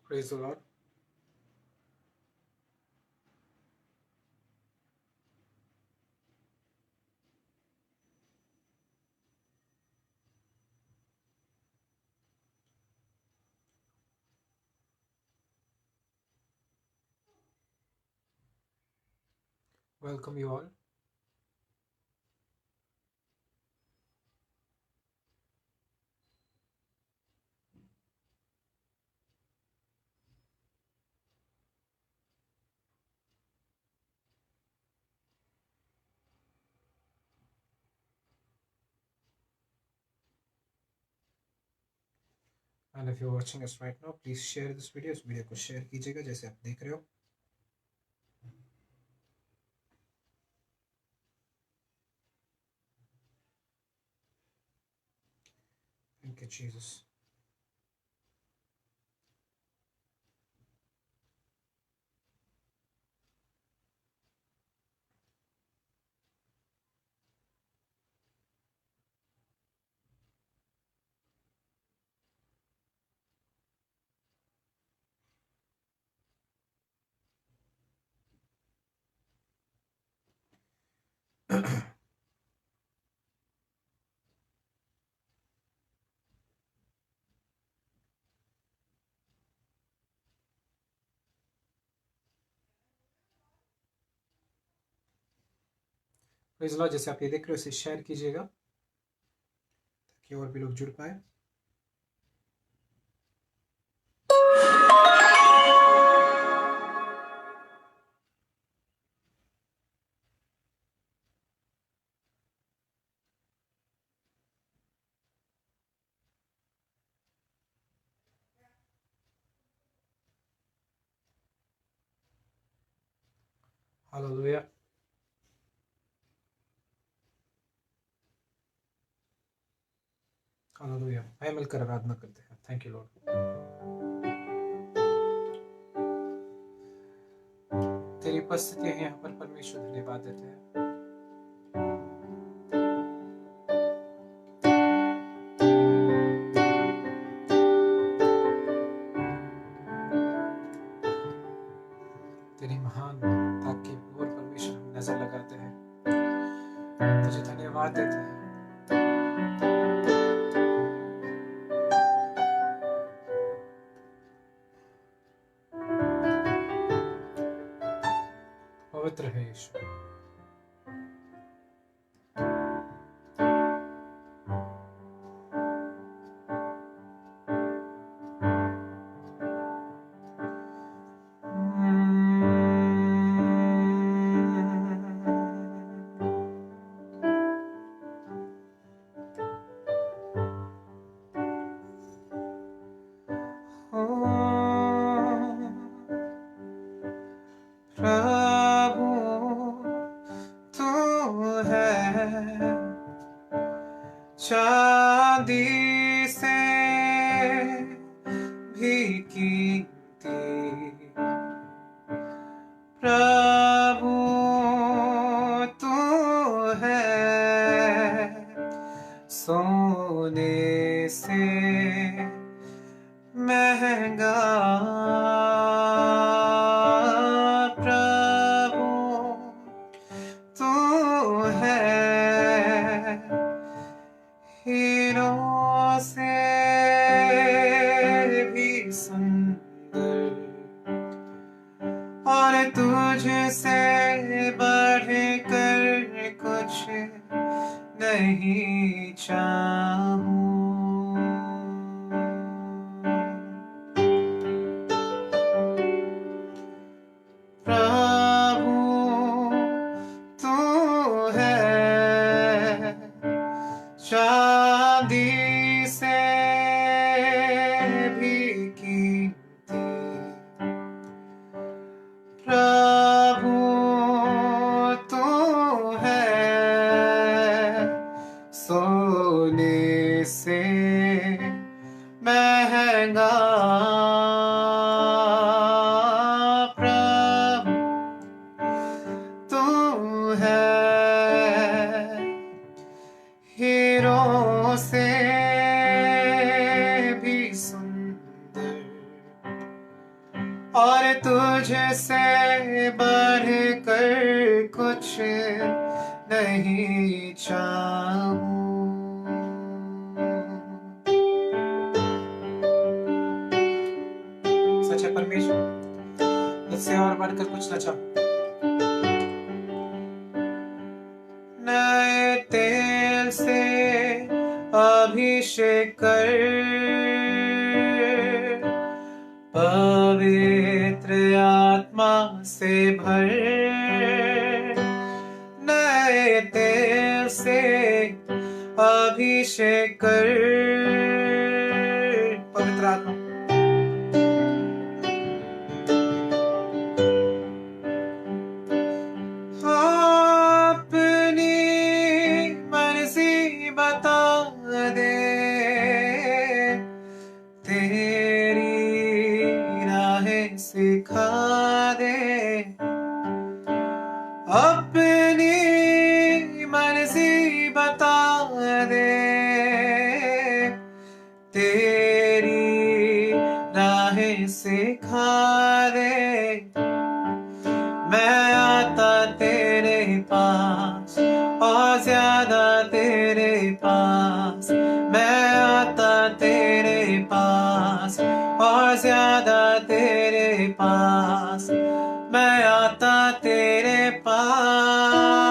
Praise the Lord. Welcome you all. And if you're watching us right now, please share this video. Is video को share कीजिएगा जैसे आप देख रहे हो. Thank you, Jesus. Praise the Lord. जैसे आप ये देख रहे हो इसे शेयर कीजिएगा ताकि और भी लोग जुड़ पाए. हालेलुया. हालेलुया. आइए मिलकर आराधना करते हैं. Thank you Lord. तेरी उपस्थिति है यहाँ पर परमेश्वर. धन्यवाद देते हैं. तेरी महानता की ओर परमेश्वर हम नजर लगाते हैं. तुझे धन्यवाद देते हैं. पवित्र है यीशु. प्रभु तू है चांदी से भी कीमती. प्रभु तू है सोने से महंगा. प्रभु तू है हीरों से भी सुंदर और तुझसे बढ़कर कुछ नहीं चाहूं. प्रभु तू है चांदी से भी कीमती. प्रभु तू है सोने और तुझसे बढ़ कर कुछ नहीं चाहूं। सच्चा परमेश्वर, इससे और बढ़कर कुछ न चाहूं। नए तेल से अभिषेक कर, पवित्र आत्मा से भर। नए तेल से अभिषेक कर, पवित्र आत्मा। अपनी मर्जी बता दे, तेरी राहें सिखा दे। अपनी मर्जी बता दे, तेरी राहें सिखा दे। मैं आता तेरे पास और ज्यादा तेरे पास। मैं आता तेरे पास और ज्यादा तेरे पास। मैं आता तेरे पास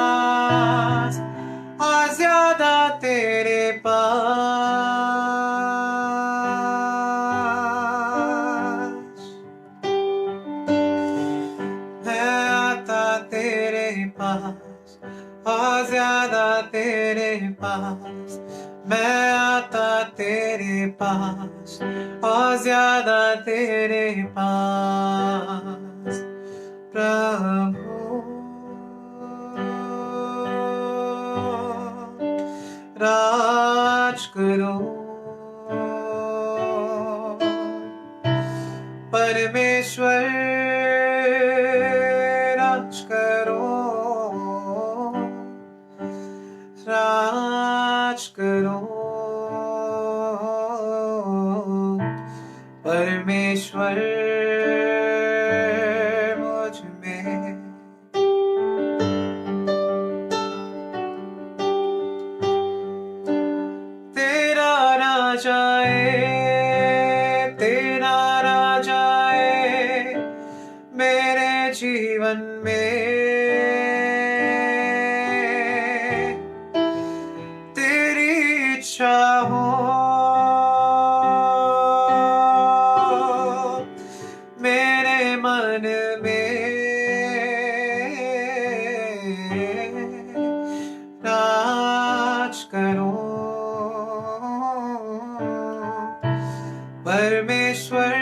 और ज्यादा तेरे पास। मैं आता तेरे पास और ज्यादा तेरे पास। मैं आता तेरे पास और ज्यादा तेरे पास। प्रभु राज करो, परमेश्वर राज करो। राज करो, परमेश्वर मुझ में। तेरा राज आए, तेरा राज आए मेरे जीवन में। तेरी इच्छा हो मेरे मन में। राज करो, परमेश्वर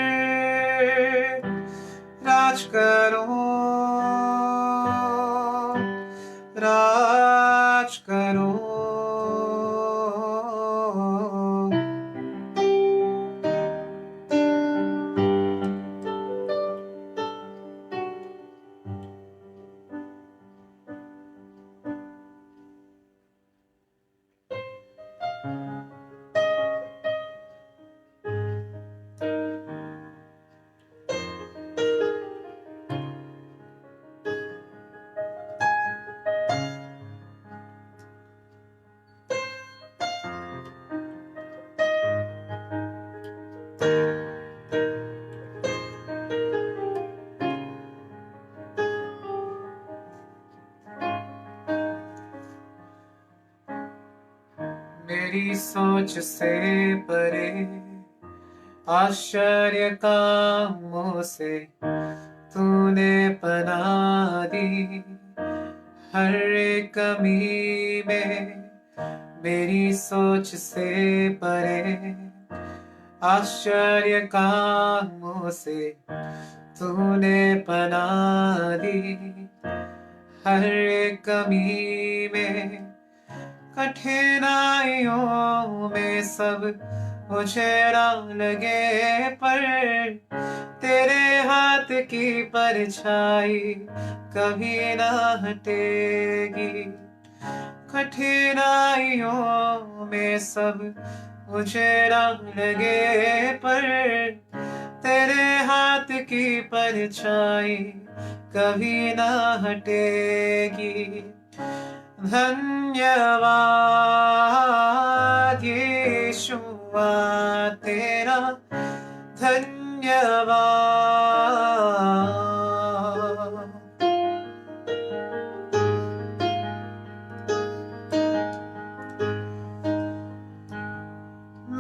राज करो। राज करो, मेरी सोच से परे आश्चर्य कामों से तूने पनाह दी। हर एक कमी में मेरी सोच से परे आश्चर्य कामों से तूने पनाह दी। हर एक कमी में, कठिनाइयों में सब मुझेरा लगे, पर तेरे हाथ की परछाई कभी ना हटेगी। कठिनाइयों में सब मुझेरा लगे, पर तेरे हाथ बात की परछाई कभी ना हटेगी। धन्यवाद यीशुआ तेरा धन्यवाद।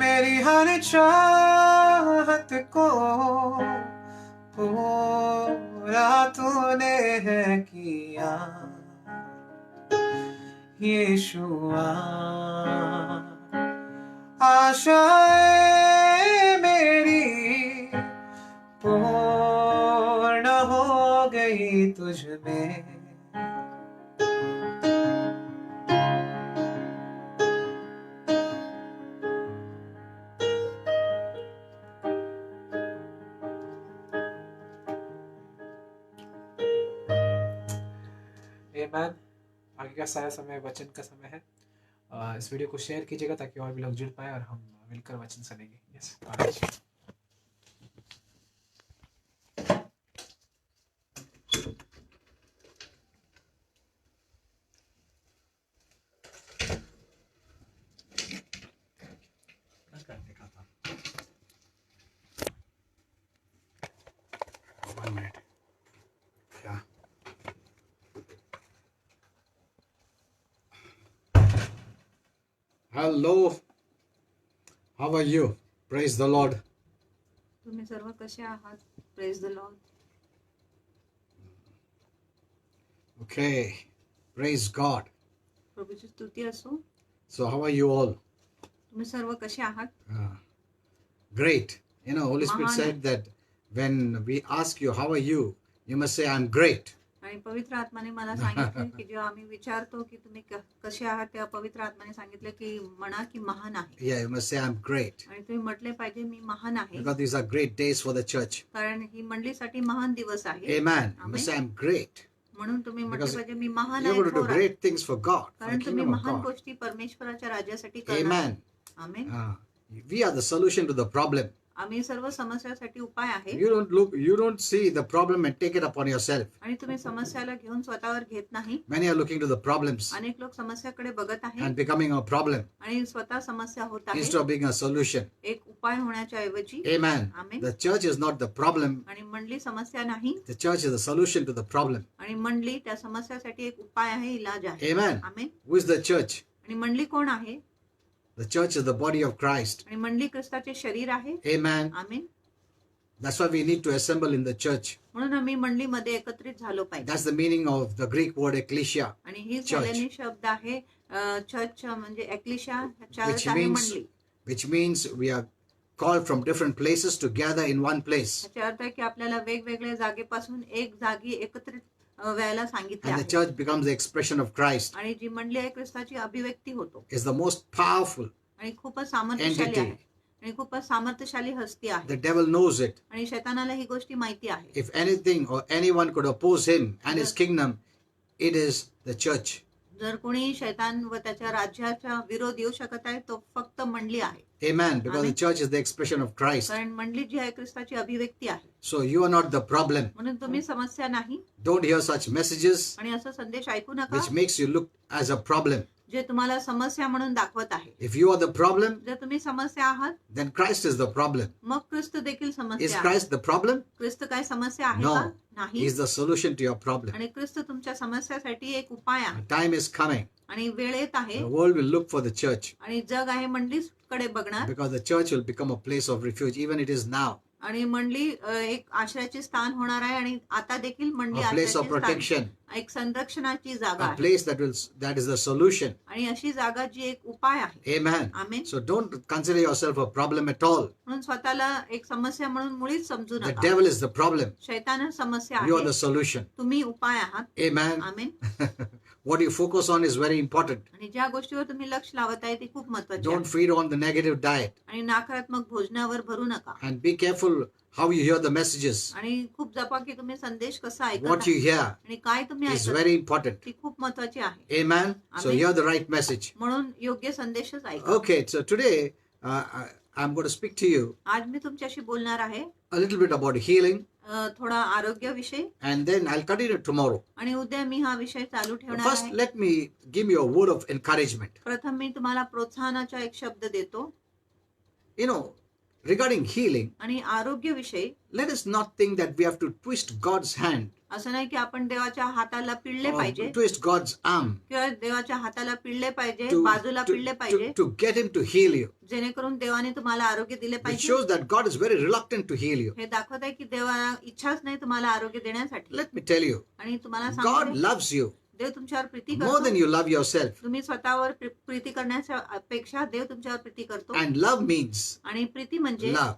मेरी हर चाहत को पूरा तूने है किया यीशुआ। आशाएं मेरी पूर्ण हो गई तुझ में। आमीन। आगे का सारा समय वचन का समय है। इस वीडियो को शेयर कीजिएगा ताकि और भी लोग जुड़ पाए और हम मिलकर वचन सुनेंगे। Yes, Hello, how are you? Praise the Lord. तुम्ही सर्व कसे आहात? Praise the Lord. Okay, praise God. प्रभूची स्तुती असो. So how are you all? तुम्ही सर्व कसे आहात? Great. You know, Holy Spirit said that when we ask you, how are you? You must say, I'm great. आणि पवित्र आत्माने मला सांगितले की जेव्हा आम्ही विचारतो की तुम्ही कसे आहात तेव्हा पवित्र आत्माने सांगितले की म्हणा की महान आहे. Yeah, you must say, I'm great. आणि तुम्ही म्हटले पाहिजे मी महान आहे. Because these are great days for the church. कारण ही मंडळीसाठी महान दिवस आहे. Amen. You must say, I'm great. म्हणून तुम्ही म्हटले पाहिजे मी महान You're आहे. going to do great things for God. कारण तुम्ही महान गोष्टी परमेश्वराच्या राज्यासाठी करणार. Amen. Amen. We are the solution to the problem. आम्ही सर्व समस्यासाठी उपाय आहे. You don't see the problem and take it upon yourself. आणि तुम्ही समस्याला घेऊन स्वतःवर घेत नाही. Many are looking to the problems अनेक लोक समस्याकडे बघत आहेत and becoming a problem आणि स्वतः समस्या होत आहे. instead of being a solution. एक उपाय होण्याच्या ऐवजी. Amen. Amen. The church is not the problem. आणि मंडळी समस्या नाही. The church is the solution to the problem. आणि मंडळी त्या समस्यासाठी एक उपाय आहे, इलाज आहे. Amen. Amen. Who is the church? आणि मंडळी कोण आहे? The church is the body of Christ. आणि मंडळी ख्रिस्ताचे शरीर आहे. Amen. Amen. That's why we need to assemble in the church. म्हणून आम्ही मंडळीमध्ये एकत्रित झालो पाहिजे. That's the meaning of the Greek word ecclesia. आणि ही झालेली शब्द आहे चर्च म्हणजे एक्लिशिया, चर्च आहे मंडळी. Which means we are called from different places to gather in one place. याचा अर्थ आहे की आपल्याला वेगवेगळ्या जागेपासून एक जागी एकत्रित व्हायला सांगितले आहे. And the church becomes the expression of Christ. आणि जी मंडळी आहे ख्रिस्ताची अभिव्यक्ती होतो. Is the most powerful आणि खूपच सामर्थ्यशाली आहे. आणि खूपच सामर्थ्यशाली हस्ती आहे. The devil knows it. आणि शैतानाला ही गोष्टी माहिती आहे. If anything or anyone could oppose him and his kingdom, it is the church. जर कोणी शैतान व त्याच्या राज्याचा विरोध येऊ शकत आहे तो फक्त मंडळी आहे. Amen. Because the church is the expression of Christ. कारण मंडळी जी आहे ख्रिस्ताची अभिव्यक्ती आहे. So you are not the problem. म्हणून तुम्ही समस्या नाही. Don't hear such messages आणि असं संदेश ऐकू नका which makes you look as a problem. जे तुम्हाला समस्या म्हणून दाखवत आहे. If you are the problem, जर तुम्ही समस्या आहात then Christ is the problem. मग ख्रिस्त देखील Is समस्या आहे. Christ the problem? ख्रिस्त काय समस्या आहे No. का? नाही. He is the solution to your problem. आणि ख्रिस्त तुमच्या समस्यासाठी एक उपाय आहे. Time is coming. आणि वेळ येत आहे. The world will look for the church आणि जग आहे मंडळीकडे बघणार. because the church will become a place of refuge. Even it is now. आणि मंडळी एक आश्रयाचे स्थान होणार आहे आणि आता देखील मंडळी A place of protection. एक संरक्षणाची जागा A आहे. place that is the solution. आणि अशी जागा जी एक उपाय आहे. Amen. Amen. So don't consider yourself a problem at all. म्हणून स्वतःला एक समस्या म्हणून मुळीच समजू The नका. devil is the problem. शैतान समस्या You are the आहे. solution. तुम्ही उपाय आहात. Amen. Amen. What you focus on is very important. आणि ज्या गोष्टीवर तुम्ही लक्ष लावत आहे ती खूप महत्त्वाची Don't आहे. feed on the negative diet. आणि नकारात्मक भोजनावर भरू नका. And be careful how you hear the messages. आणि खूप जपा की तुम्ही संदेश कसा ऐकता. What you hear आणि काय तुम्ही is ऐकता very important. ती खूप महत्त्वाची आहे. Amen. So Amen. hear the right message. म्हणून योग्य संदेशच ऐका. Okay, so today I'm going to speak to you आज मी तुमच्याशी बोलणार आहे a little bit about healing थोडा आरोग्याविषयी and then I'll continue tomorrow. आणि उद्या मी हा विषय चालू ठेवणार First, आहे. let me give you a word of encouragement. प्रथम मी तुम्हाला प्रोत्साहनाचा एक शब्द देतो. You know, regarding healing, आणि आरोग्याविषयी let us not think that we have to twist God's hand असं नाही की आपण देवाच्या हाताला पिळले or पाहिजे twist God's arm किंवा देवाच्या हाताला पिळले पाहिजे, to, बाजूला पिळले पाहिजे, to get Him to heal you. जेणेकरून देवाने तुम्हाला आरोग्य दिले It पाहिजे. shows that God is very reluctant to heal you. हे दाखवत आहे की देवाला इच्छाच नाही तुम्हाला आरोग्य देण्यासाठी. Let me tell you, आणि तुम्हाला God सांगते, loves you देव तुमच्यावर प्रीती more than करतो. you love yourself. तुम्ही स्वतःवर प्रीती करण्याच्या अपेक्षा देव तुमच्यावर प्रीती करतो. And love means आणि प्रीती म्हणजे love.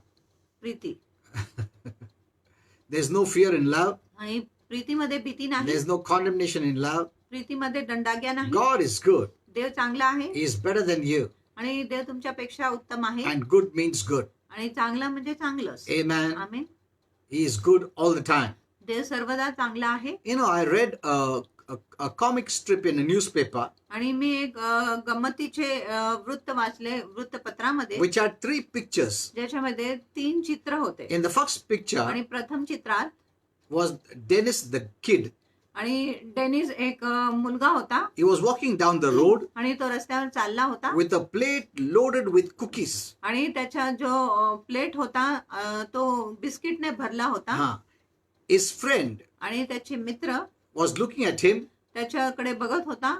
Preeti. There's no fear in love. आणि प्रीतीमध्ये भीती नाही, There's no condemnation in love. प्रीतीमध्ये दंडाज्ञा नाही. God is good. देव चांगला आहे He is better than you. आणि देव तुमच्यापेक्षा उत्तम आहे. And good means good. आणि चांगलं म्हणजे चांगलंच. Amen. Amen. He is good all the time. देव सर्वदा चांगला आहे. You know, I read a comic strip in a newspaper आणि मी एक गंमतीचे वृत्त वाचले वृत्तपत्रामध्ये, which had 3 pictures. ज्याच्यामध्ये 3 चित्र होते. In the first picture आणि प्रथम चित्रात was Dennis the kid. आणि डेनिस एक मुलगा होता He was walking down the road आणि तो रस्त्यावर चालला होता with a plate loaded with cookies. आणि त्याचा जो प्लेट होता तो बिस्किटने भरला होता. His friend आणि त्याचे मित्र was looking at him, त्याच्याकडे बघत होता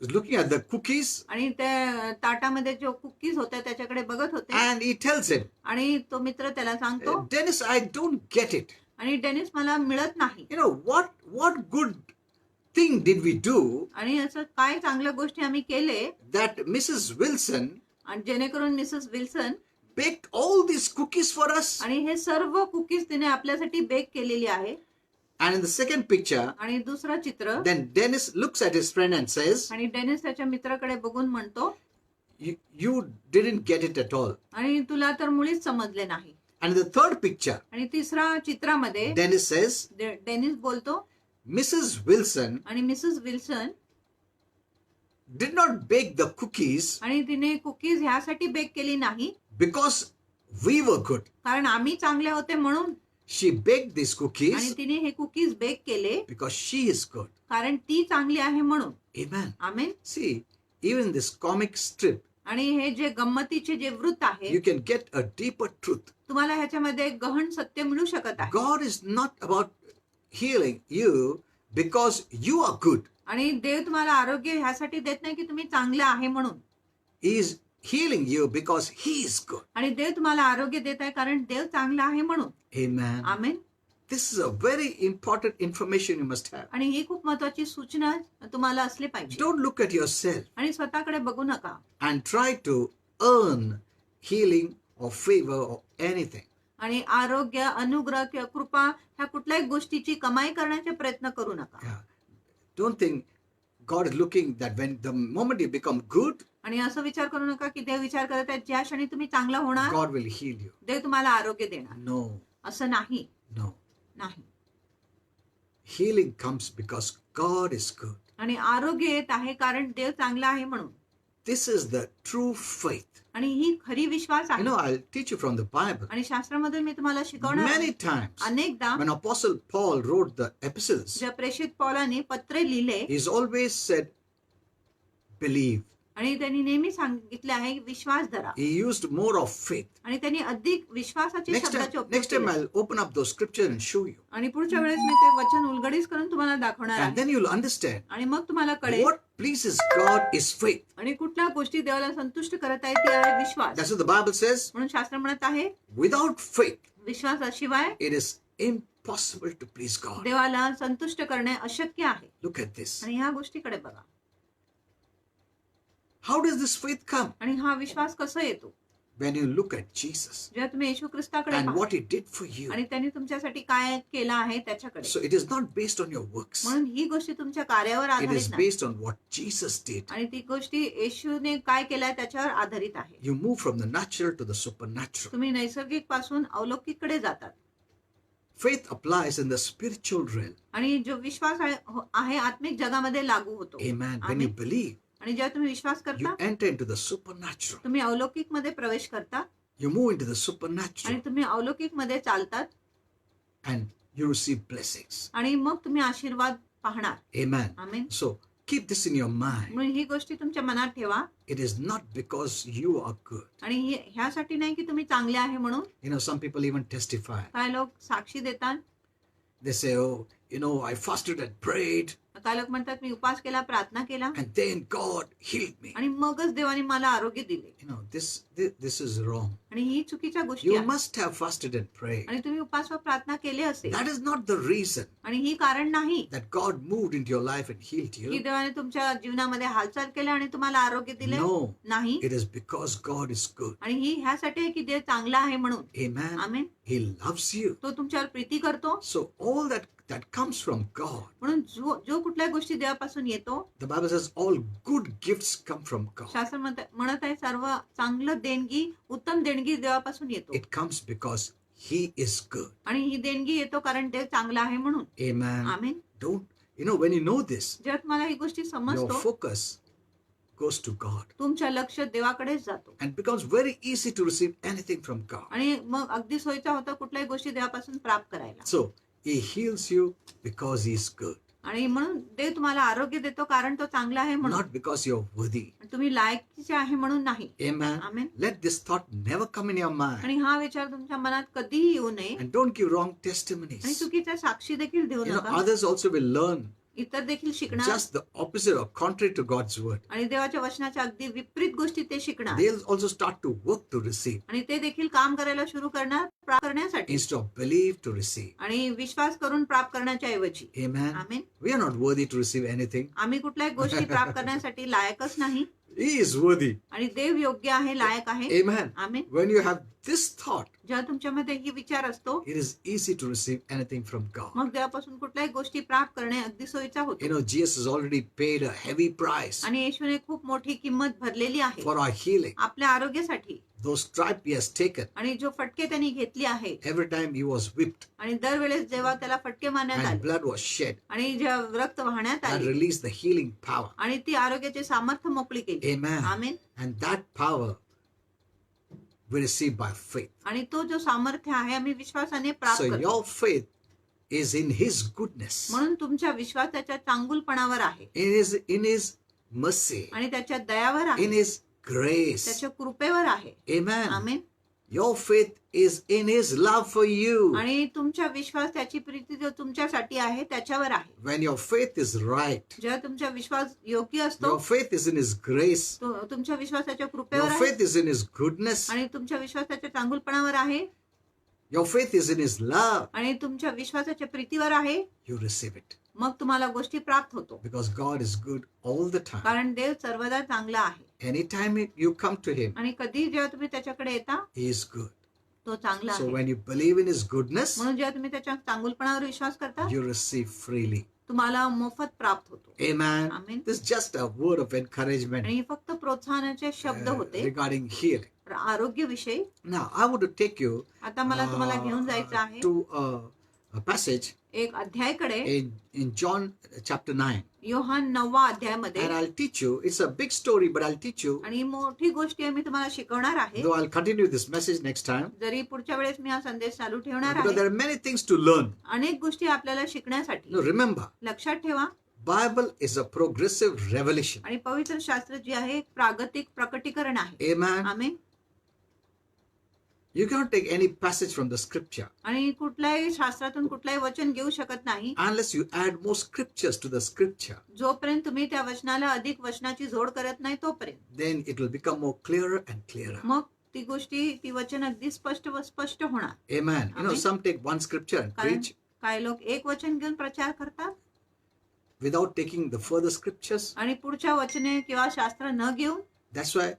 was looking at the cookies, आणि त्या ताटामध्ये जो कुकीज होत्या त्याच्याकडे बघत होते. and he tells him, आणि तो मित्र त्याला सांगतो, Dennis, I don't get it. आणि डेनिस मला मिळत नाही. You know, what good thing did we do आणि असं काय चांगल्या गोष्टी आम्ही केले that Mrs. Wilson आणि जेणेकरून Mrs Wilson baked all these cookies for us? आणि हे सर्व कुकीज तिने आपल्यासाठी बेक केलेली आहे. And in the second picture, आणि दुसरं चित्र, then Dennis looks at his friend and says, आणि डेनिस त्याच्या मित्राकडे बघून म्हणतो, you didn't get it at all. आणि तुला तर मुळीच समजले नाही. And in the third picture, आणि तिसऱ्या चित्रामध्ये Dennis says, डेनिस बोलतो, Mrs. Wilson आणि Mrs Wilson did not bake the cookies आणि तिने कुकीज ह्यासाठी बेक केली नाही because we were good. कारण आम्ही चांगले होते म्हणून, She baked these आणि cookies तिने हे कुकीज बेक केले because she is good. कारण ती चांगली आहे म्हणून. Amen. Amen. See, even this comic strip, आणि हे जे गंमतीचे जे वृत्त आहे, you can get a deeper truth. तुम्हाला ह्याच्यामध्ये गहन सत्य मिळू शकत आहे. God is not about healing you because you are good. आणि देव तुम्हाला आरोग्य ह्यासाठी देत नाही की तुम्ही चांगले आहे म्हणून. He is healing you because He is good. आणि देव तुम्हाला आरोग्य देत आहे कारण देव चांगला आहे म्हणून. Amen. Amen. This is a very important information you must have. आणि ही खूप महत्वाची सूचना तुम्हाला असली पाहिजे. Don't look at yourself आणि स्वतःकडे बघू नका and try to earn healing or favor or anything. आणि आरोग्य, अनुग्रह किंवा कृपा ह्या कुठल्याही गोष्टीची कमाई करण्याचे प्रयत्न करू नका. Yeah. Don't think God is looking that when the moment you become good, आणि असं विचार करू नका की देव विचार करत आहेत ज्या क्षणी तुम्ही चांगला होणार God will heal you. देव तुम्हाला आरोग्य देणार. No, असं नाही. no. नाही. Healing comes because God is good. आणि आरोग्य येत आहे कारण देव चांगला आहे म्हणून. This is the true faith. आणि ही खरी विश्वास You आहे. know, I'll teach you from the Bible. आणि शास्त्रामधून मी तुम्हाला शिकवणार Many आहे. times, अनेकदा when Apostle Paul wrote the epistles, ज्या प्रेषित पौलाने पत्रे लिहिले he's always said, believe. आणि त्यांनी नेहमी सांगितले आहे की विश्वास धरा. He used more of faith. आणि त्यांनी अधिक विश्वासाचे शब्दाचे उपयोग Next time केले. I'll open up those scriptures and show you. आणि पुढच्या वेळेस मी ते वचन उलगडीच करून तुम्हाला दाखवणार And आहे. then you'll understand आणि मग तुम्हाला कळेल what pleases God is faith. आणि कुठल्या गोष्टी देवाला संतुष्ट करत आहे ती आहे विश्वास. That's what the Bible says. म्हणून शास्त्र म्हणत आहे Without faith, विश्वासाशिवाय it is impossible to please God. देवाला संतुष्ट करणे अशक्य आहे. Look at this. आणि ह्या गोष्टीकडे बघा. How does this faith come? आणि हा विश्वास कसा येतो? When you look at Jesus जेव्हा तुम्ही येशू ख्रिस्ताकडे and पाहता what He did for you. आणि त्यांनी तुमच्यासाठी काय केलं आहे त्याच्याकडे. So it is not based on your works. म्हणून ही गोष्टी तुमच्या कार्यावर It आधारित is नाही. based on what Jesus did. आणि ती गोष्टी येशूने काय केलंय त्याच्यावर आधारित आहे. You move from the natural to the supernatural. तुम्ही नैसर्गिक पासून अलौकिककडे जातात. Faith applies in the spiritual realm. आणि जो विश्वास आहे आत्मिक जगामध्ये लागू होतो. Amen. When you Amen. believe, आणि जेव्हा तुम्ही विश्वास you करता enter into the supernatural. तुम्ही अलौकिक मध्ये प्रवेश करता You move into the आणि supernatural. तुम्ही अलौकिक मध्ये चालतात. And you receive blessings. आणि मग तुम्ही आशीर्वाद पाहणार. Amen. Amen. So keep this in your mind. म्हणून ही गोष्टी तुमच्या मनात ठेवा. It is not because you are good. आणि ह्यासाठी नाही की तुम्ही चांगले आहे म्हणून. You know, some people even testify. काय लोक साक्षी देतात. They say, oh, you know, I fasted and prayed, काय लोक म्हणतात मी उपवास केला, प्रार्थना केला and then God healed me. आणि मगच देवाने मला आरोग्य दिले. You know, this is wrong. आणि ही चुकीच्या गोष्टी You आहेत. must have fasted and prayed. आणि तुम्ही उपवास व प्रार्थना केले असेल. That is not the reason आणि ही कारण नाही that God moved into your life and healed की you. देवाने तुमच्या जीवनामध्ये हालचाल केल्या आणि तुम्हाला आरोग्य दिले. No, नाही. it is because God is good. आणि ही ह्यासाठी आहे की देव चांगला आहे म्हणून. Amen. Amen. He loves you. तो तुमच्यावर प्रीती करतो. So all that comes from God. म्हणून जो कुठल्या गोष्टी देवापासून येतो. The Bible says all good gifts come from God. शास्त्र म्हणत आहे सर्व चांगलं देणगी, उत्तम देणगी देवापासून येतो. It comes because He is good. आणि ही देणगी येतो कारण देव चांगला आहे म्हणून. Amen. Amen. When you know this, जेव्हा तुम्हाला ही गोष्टी your समजतो focus goes to God तुमच्या लक्ष देवाकडेच जातो. and becomes very easy to receive anything from God. आणि मग अगदी सोयीचा होता कुठल्याही गोष्टी देवापासून प्राप्त करायला. So He heals you because He is good, आणि म्हणून देव तुम्हाला आरोग्य देतो कारण तो चांगला आहे म्हणून. not because you're worthy. तुम्ही लायकीचे आहे म्हणून नाही. Amen. Amen. Let this thought never come in your mind, आणि हा विचार तुमच्या मनात कधीही येऊ नये. and don't give wrong आणि testimonies. चुकीच्या साक्षी देखील देऊ You know, नका. others also will learn इतर देखील शिकणार just the opposite or contrary to God's word. आणि देवाच्या वचनाच्या अगदी विपरीत गोष्टी ते शिकणार. They'll also start to work to receive आणि ते देखील काम करायला सुरू करणार प्राप्त करण्यासाठी. instead of believe to receive. आणि विश्वास करून प्राप्त करण्याच्या ऐवजी. Amen. Amen. We are not worthy to receive anything. आम्ही कुठल्याही गोष्टी प्राप्त करण्यासाठी लायकच नाही. He is worthy. आणि देव योग्य आहे, लायक आहे. Amen. Amen. When you have this thought, जेव्हा तुमच्यामध्ये ही विचार असतो it is easy to receive anything from God. मग देवापासून कुठल्याही गोष्टी प्राप्त करणे अगदी सोयीचा You होतो. know, Jesus has already paid a heavy price आणि येशूने खूप मोठी किंमत भरलेली आहे for our healing. आपल्या आरोग्यासाठी. Those stripes He has taken आणि जो फटके त्यांनी घेतली आहे every time He was whipped आणि दरवेळेस जेव्हा त्याला फटके मारण्यात and आले blood was shed आणि जेव्हा रक्त वाहण्यात and आले released the healing power. आणि ती आरोग्याचे सामर्थ्य मोकळी केली. Amen. Amen. And that power we receive by faith. आणि तो जो सामर्थ्य आहे आम्ही विश्वासाने प्राप्त So करतो. your faith is in His goodness, म्हणून तुमच्या विश्वास त्याच्या चांगुलपणावर आहे in His mercy, आणि त्याच्या दयावर आहे, in His grace. त्याच्या कृपेवर आहे. Amen. Amen. Your faith is in His love for you. आणि तुमचा विश्वास त्याची प्रीती जो तुमच्यासाठी आहे त्याच्यावर आहे. When your faith is right, जेव्हा तुमचा विश्वास योग्य असतो your faith is in His grace, तुमच्या विश्वासाच्या कृपेवर your आहे faith is in His goodness, आणि तुमच्या विश्वासाच्या चांगुलपणावर आहे your faith is in His love, आणि तुमच्या विश्वासाच्या प्रीतीवर आहे. you receive it. मग तुम्हाला गोष्टी प्राप्त होतो Because God is good all the time. कारण देव सर्वदा चांगला आहे. Anytime you come to Him, आणि कधी जेव्हा तुम्ही त्याच्याकडे येता He is good. तो चांगला So आहे. when you believe in His goodness, म्हणून जेव्हा तुम्ही त्याच्या चांगुलपणावर विश्वास करता you receive freely. तुम्हाला मोफत प्राप्त होतो. Amen. Amen. This is just a word of encouragement आणि फक्त प्रोत्साहनाचे शब्द होते regarding healing. आरोग्य विषयी. Now, I want to take you आता मला तुम्हाला घेऊन जायचं आहे to a passage एक अध्यायकडे. in John chapter 9. Yohan 9 अध्यायामध्ये. And I'll teach you. It's a big story, but I'll teach you. आणि मोठी गोष्टी मी तुम्हाला शिकवणार आहे. Though I'll continue this message next time. जरी पुढच्या वेळेस मी हा संदेश चालू ठेवणार Because there आहे. are many things to learn. अनेक गोष्टी आपल्याला शिकण्यासाठी. No, remember, लक्षात ठेवा Bible is a progressive revelation. आणि पवित्र शास्त्र जे आहे एक प्रागतिक प्रकटीकरण आहे. Amen. Amen. You cannot take any passage from the scripture आणि कुठल्याही शास्त्रातून कुठलाही वचन घेऊ शकत नाही unless you add more scriptures to the scripture. जोपर्यंत तुम्ही त्या वचनाला अधिक वचनाची जोड करत नाही तोपर्यंत. Then it will become more clearer and clearer. मग ती गोष्टी ती वचन अगदी स्पष्ट व स्पष्ट होणार. Amen. You know, Amen. some take one scripture and कारण preach काही लोक एक वचन घेऊन प्रचार करतात without taking the further scriptures. आणि पुढच्या वचने किंवा शास्त्र न घेऊन. That's why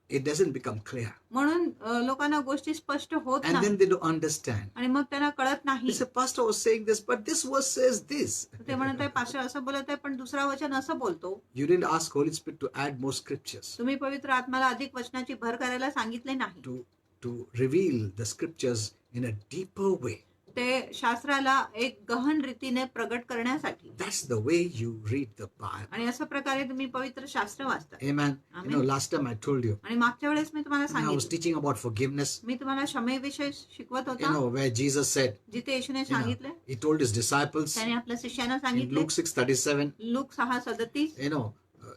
it doesn't become clear. म्हणून लोकांना गोष्टी स्पष्ट होत And नाही then they don't understand. आणि मग त्यांना कळत नाही. They say, Pastor was saying this, but this verse says this. ते म्हणत आहे पास्टर असं बोलत आहे पण दुसरा वचन असं बोलतो. You didn't ask Holy Spirit to add more scriptures, तुम्ही पवित्र आत्म्याला अधिक वचनाची भर करायला सांगितले नाही to reveal the scriptures in a deeper way. ते शास्त्राला एक गहन रीतीने प्रगट करण्यासाठी. That's the way you read the Bible. आणि अशा प्रकारे तुम्ही पवित्र शास्त्र वाचता. Amen. You know, Amen. last time I told you, आणि मागच्या वेळेस मी तुम्हाला when I was सांगितलं, teaching about forgiveness, मी तुम्हाला क्षमेविषयी शिकवत you होता, know, where Jesus said, जिथे येशूने you know, सांगितले, he told his disciples त्याने आपल्या शिष्यांना in सांगितले, Luke 6:37, look 6:37, you know,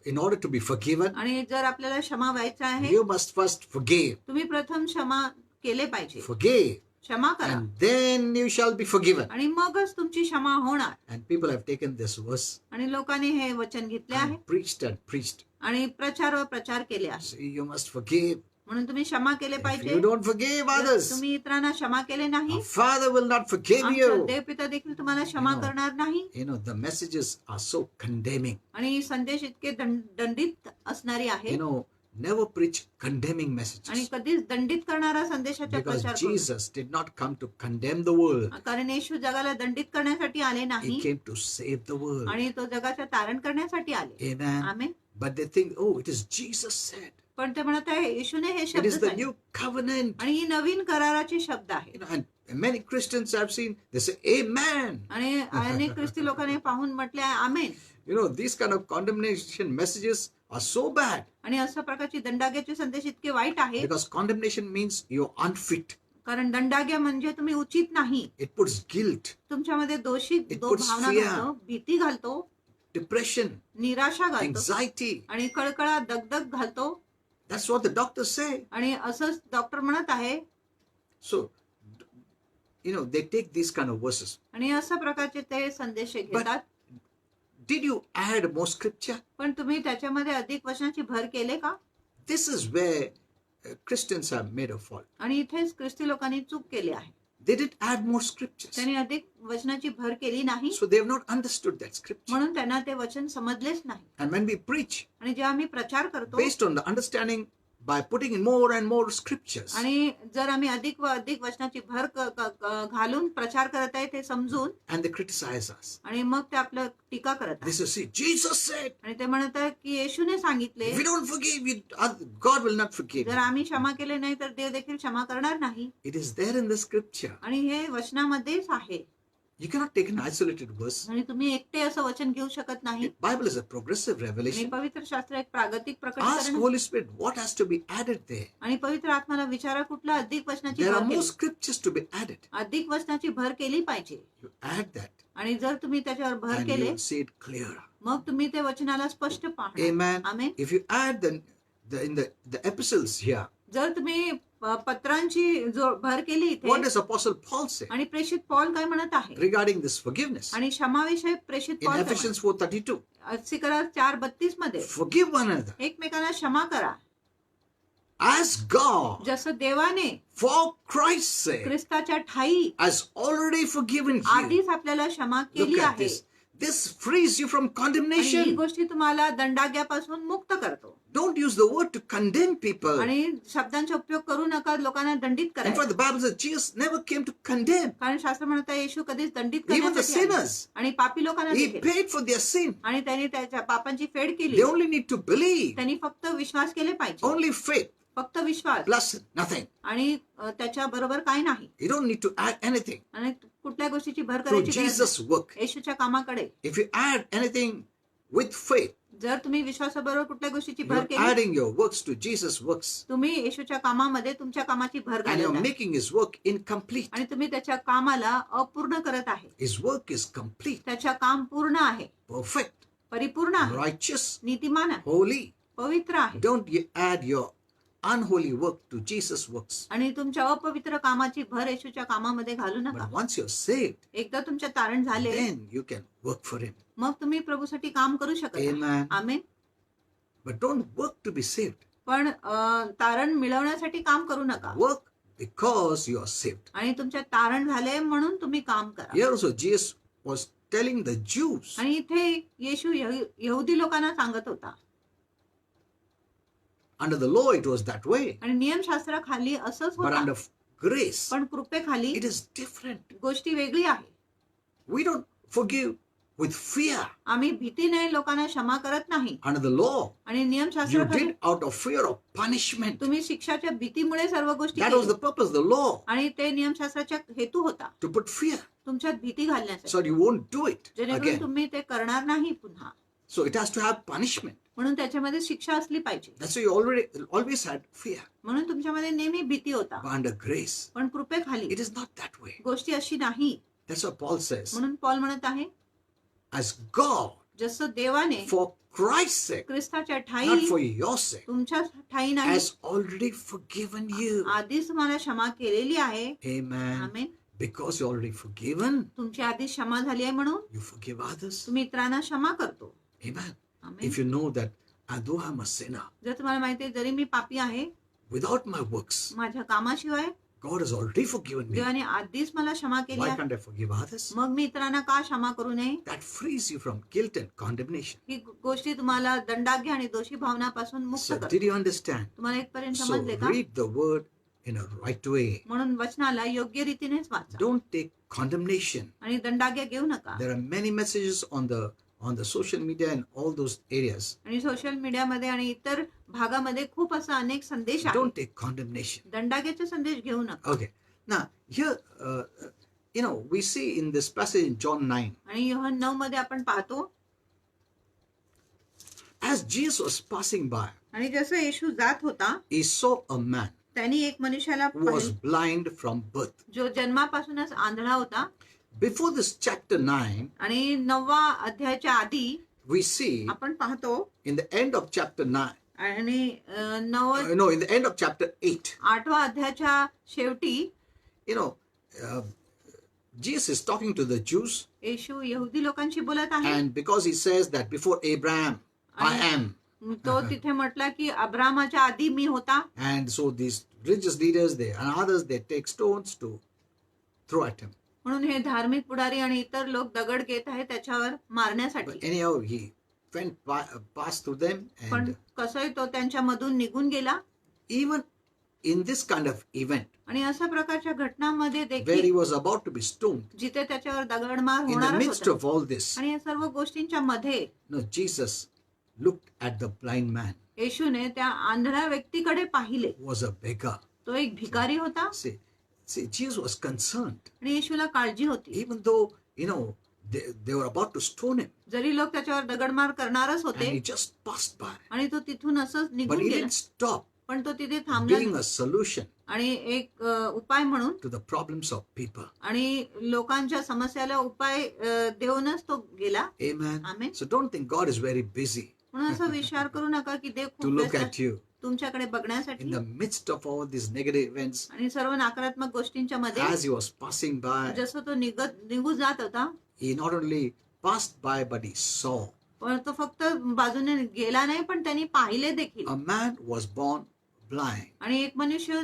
in order to be forgiven, आणि जर आपल्याला क्षमा व्हायचं आहे, you must first forgive. तुम्ही प्रथम क्षमा केले पाहिजे, Forgive, क्षमा करा, and then you shall be forgiven. आणि मगच तुमची क्षमा होणार. And people have taken this verse आणि लोकांनी हे वचन घेतले आहे and preached. आणि प्रचार व प्रचार केले आहे. See, you must forgive. म्हणून तुम्ही क्षमा केले If पाहिजे. you don't forgive जर others, तुम्ही इतरांना क्षमा केले नाही, our Father will not forgive आमचा you. देवपिता देखील तुम्हाला क्षमा You know, करणार नाही. You know, the messages are so condemning. आणि संदेश इतके दंडित असणारे You आहे, know, never preach condemning आणि messages. कधीच दंडित करणारा संदेशाचा Because प्रचार करू. Jesus did not come to condemn the world. कारण येशू जगाला दंडित करण्यासाठी आले He नाही, came to save the world. आणि तो जगाच्या तारण करण्यासाठी आले. Amen. Amen. But they think, oh, it is Jesus said. पण ते म्हणत आहे येशूने हे It शब्द is the सांगितले. new covenant. आणि ही नवीन कराराचे शब्द You आहे. know, and many Christians I've seen, they say, Amen. आणि अनेक ख्रिस्ती लोकांनी पाहून म्हटले आहे, आमेन. You know, these kind of condemnation messages are so bad आणि अशा प्रकारची दंडाग्याचे संदेश इतके वाईट आहे, because condemnation means you're unfit. कारण दंडाग्य म्हणजे तुम्ही उचित नाही. It puts guilt, तुमच्यामध्ये दोषी It though puts Bhavana fear. घालतो, भीती घालतो, depression, निराशा घालतो, anxiety. आणि कळकळा दगदग घालतो. That's what the doctors say. आणि असंच डॉक्टर म्हणत आहे. So, you know, they take these kind of verses. आणि अशा प्रकारचे ते संदेश घेतात. Did you add more scripture? पण तुम्ही त्याच्यामध्ये अधिक वचनाची भर केले का? This is where Christians have made a fault. आणि इथेच ख्रिस्ती लोकांनी चूक केली आहे. They didn't add more scriptures. त्यांनी अधिक वचनाची भर केली नाही, So they have not understood that scripture. म्हणून त्यांना ते वचन समजलेच नाही. And when we preach, आणि जेव्हा आम्ही प्रचार करतो, based on the understanding, by putting in more and more scriptures, आणि जर आम्ही अधिक व अधिक वचनाची भर घालून प्रचार करत आहे ते समजून, and they criticize us. आणि मग ते आपलं टीका करत They आहे. say, see, Jesus said, आणि ते म्हणत आहे की येशूने सांगितले, if we don't forgive, God will not forgive. जर आम्ही क्षमा केले नाही तर देव देखील क्षमा करणार नाही. It is there in the scripture. आणि हे वचनामध्येच आहे. You cannot take an isolated verse. आणि तुम्ही एकटे असं वचन घेऊ शकत नाही. The Bible is a progressive आणि revelation. पवित्र शास्त्र एक प्रागतिक Ask प्रकटीकरण. Holy Spirit what has to be added there. आणि पवित्र आत्माला विचारा कुठला अधिक वचनाची There भर are more केली. scriptures to be added. अधिक वचनाची भर केली पाहिजे. You add that आणि जर तुम्ही त्याच्यावर भर and you केले, will see it clearer. मग तुम्ही ते वचनाला स्पष्ट पाहणार. Amen. Amen. If you add in the epistles here, जर तुम्ही पत्रांची भर केली what इथे, does Apostle Paul say आणि प्रेषित पॉल काय म्हणत आहे, regarding this forgiveness? आणि क्षमाविषयी प्रेषित In पॉल काय Ephesians 4:32, म्हणत? अस्सी करार 4:32 मध्ये forgive one another एकमेकांना क्षमा करा, as God, जसं देवाने for Christ's sake, ख्रिस्ताच्या ठाई has already forgiven you. आधीच आपल्याला क्षमा केली Look at आहे. this. This frees you from आणि ही condemnation. गोष्टी तुम्हाला दंडाग्यापासून मुक्त करतो. Don't use the word to condemn people. आणि शब्दांचा उपयोग करू नका लोकांना दंडित In fact, करायला. the Bible says Jesus never came to condemn. कारण शास्त्र म्हणत आहे येशू कधीच दंडित Even the करण्यासाठी आले. sinners, आणि पापी लोकांना He देखील. paid for their sin. आणि त्यांनी त्याच्या पापांची फेड केली. They only need to believe. त्यांनी फक्त विश्वास केले पाहिजे. Only faith फक्त विश्वास, plus nothing. आणि त्याच्या बरोबर काय नाही. You don't need to add anything आणि कुठल्या गोष्टीची भर to करायची गरज Jesus' work. नाही. येशूच्या कामाकडे If you add anything with faith, जर तुम्ही विश्वासाबरोबर कुठल्या गोष्टीची भर you're केली, adding your works to Jesus' works. तुम्ही येशूच्या कामामध्ये तुमच्या कामाची भर And घालत you're आहे. making His work incomplete. आणि तुम्ही त्याच्या कामाला अपूर्ण करत आहे. His work is complete, त्याच्या काम पूर्ण आहे, perfect, परिपूर्ण आहे, righteous, नीतिमान आहे, holy. पवित्र आहे. Don't you add your unholy work to Jesus' works. आणि तुमच्या अपवित्र कामाची भर येशूच्या कामामध्ये घालू नका. But once you're saved, एकदा तुमच्या तारण झाले, then you can work for Him. मग तुम्ही प्रभूसाठी काम करू शकता. Amen. Amen. But don't work to be saved. पण तारण मिळवण्यासाठी काम करू नका. Work because you are saved. आणि तुमच्या तारण झाले म्हणून तुम्ही काम करा. Here also Jesus was telling the Jews, आणि इथे येशू यहुदी लोकांना सांगत होता. under the law it was that way. आणि नियमशास्त्राखाली असंच But होता. under grace, पण कृपेखाली it is different. गोष्टी वेगळी आहे. We don't forgive with fear. आम्ही भीतीने लोकांना क्षमा करत नाही. Under the law, आणि you नियमशास्त्राखाली did out of fear of punishment. तुम्ही शिक्षाच्या भीतीमुळे सर्व गोष्टी That was the केल्या. purpose, the law, आणि ते नियमशास्त्राचा हेतू होता to put fear, तुमच्यात भीती घालण्यासाठी, so you won't do it जेणेकरून again. तुम्ही ते करणार नाही पुन्हा. So it has to have punishment. म्हणून त्याच्यामध्ये शिक्षा असली पाहिजे. That's why you always had fear. म्हणून तुमच्यामध्ये नेहमी भीती होता. But under grace, पण कृपेखाली it is not that way. गोष्टी अशी नाही. That's what Paul says. म्हणून पॉल म्हणत आहे, As God, जसं देवाने for Christ's sake, ख्रिस्ताच्या not ठाई for your sake, तुमच्या ठाई नाही, has already forgiven you. आधीच मला क्षमा केलेली आहे. Amen. Amen. Because you're already forgiven, तुमची आधी क्षमा झाली आहे म्हणून you forgive others. तुम्ही इतरांना क्षमा करतो. Amen. Amen. If you know that although I'm a sinner, जर तुम्हाला माहिती आहे जरी मी पापी आहे, without my works, माझ्या कामाशिवाय God has already forgiven me. देवाने आधीच मला क्षमा केली Why आहे. can't I forgive others? मग मी इतरांना का क्षमा करू नये? That frees you from guilt and condemnation. ही गोष्टी तुम्हाला दंडाज्ञ आणि दोषी भावनापासून मुक्त So, करतात. did you understand? तुम्हाला इथपर्यंत So, समजले का? read the word in a right way. म्हणून वचनाला योग्य रीतीनेच वाचा Don't take condemnation. आणि दंडाज्ञ घेऊ नका. There are many messages on the social media and all those areas. आणि सोशल मीडियामध्ये आणि इतर भागामध्ये खूप असा अनेक संदेश आहेत. Don't take condemnation. दंडाज्ञेचे संदेश घेऊ नका. Okay. Now, here, we see in this passage in John 9, आणि योहन 9 मध्ये आपण पाहतो, as Jesus was passing by, आणि जसं येशू जात होता he saw a man त्यांनी एक मनुष्याला who was पाहिलं, blind from birth. जो जन्मापासूनच आंधळा होता. Before this chapter 9, आणि 9व्या अध्यायाच्या आधी we see आपण पाहतो, in the end of chapter 9, आणि in the end of chapter 8, 8व्या अध्यायाच्या शेवटी Jesus is talking to the Jews, येशू यहुदी लोकांशी बोलत आहे. and because he says that before Abraham, I am, तो तिथे म्हटला की अब्रामाच्या आधी मी होता. and so these religious leaders, and others, they take stones to throw at him. म्हणून हे धार्मिक पुढारी आणि इतर लोक दगड घेत आहेत त्याच्यावर But मारण्यासाठी. anyhow, he went passed through them, पण and कसंही तो त्यांच्या मधून निघून गेला. even in this kind of event, आणि अशा प्रकारच्या घटनांमध्ये where he देखील was about to be stoned, जिथे त्याच्यावर दगडमार in the होणारच midst होता. of all this, आणि या सर्व गोष्टींच्या मध्ये Jesus looked at the blind man, येशूने त्या आंधळ्या व्यक्तीकडे पाहिले. who was a beggar. तो एक भिकारी होता See, Jesus was concerned, आणि येशूला काळजी होती. even though they were about to stone him, जरी लोक त्याच्यावर दगडमार करणारच and होते he just passed by, आणि तो तिथून असंच but निघून he गेला. didn't stop पण तो तिथे थांबला being नाही. a solution आणि एक उपाय म्हणून to the problems of people. आणि लोकांच्या समस्याला उपाय देऊनच तो गेला. Amen. Amen. So don't think God is very busy म्हणून असा विचार करू नका की देव to खूप look व्यस्त at you तुमच्याकडे बघण्यासाठी. in the midst of all these negative events. आणि सर्व नकारात्मक गोष्टींच्या मध्ये As he was passing by, जसं तो निघून जात होता, he not only passed by, but he saw पण तो फक्त बाजूने गेला नाही पण त्यांनी पाहिले देखील. a man was born blind. आणि एक मनुष्य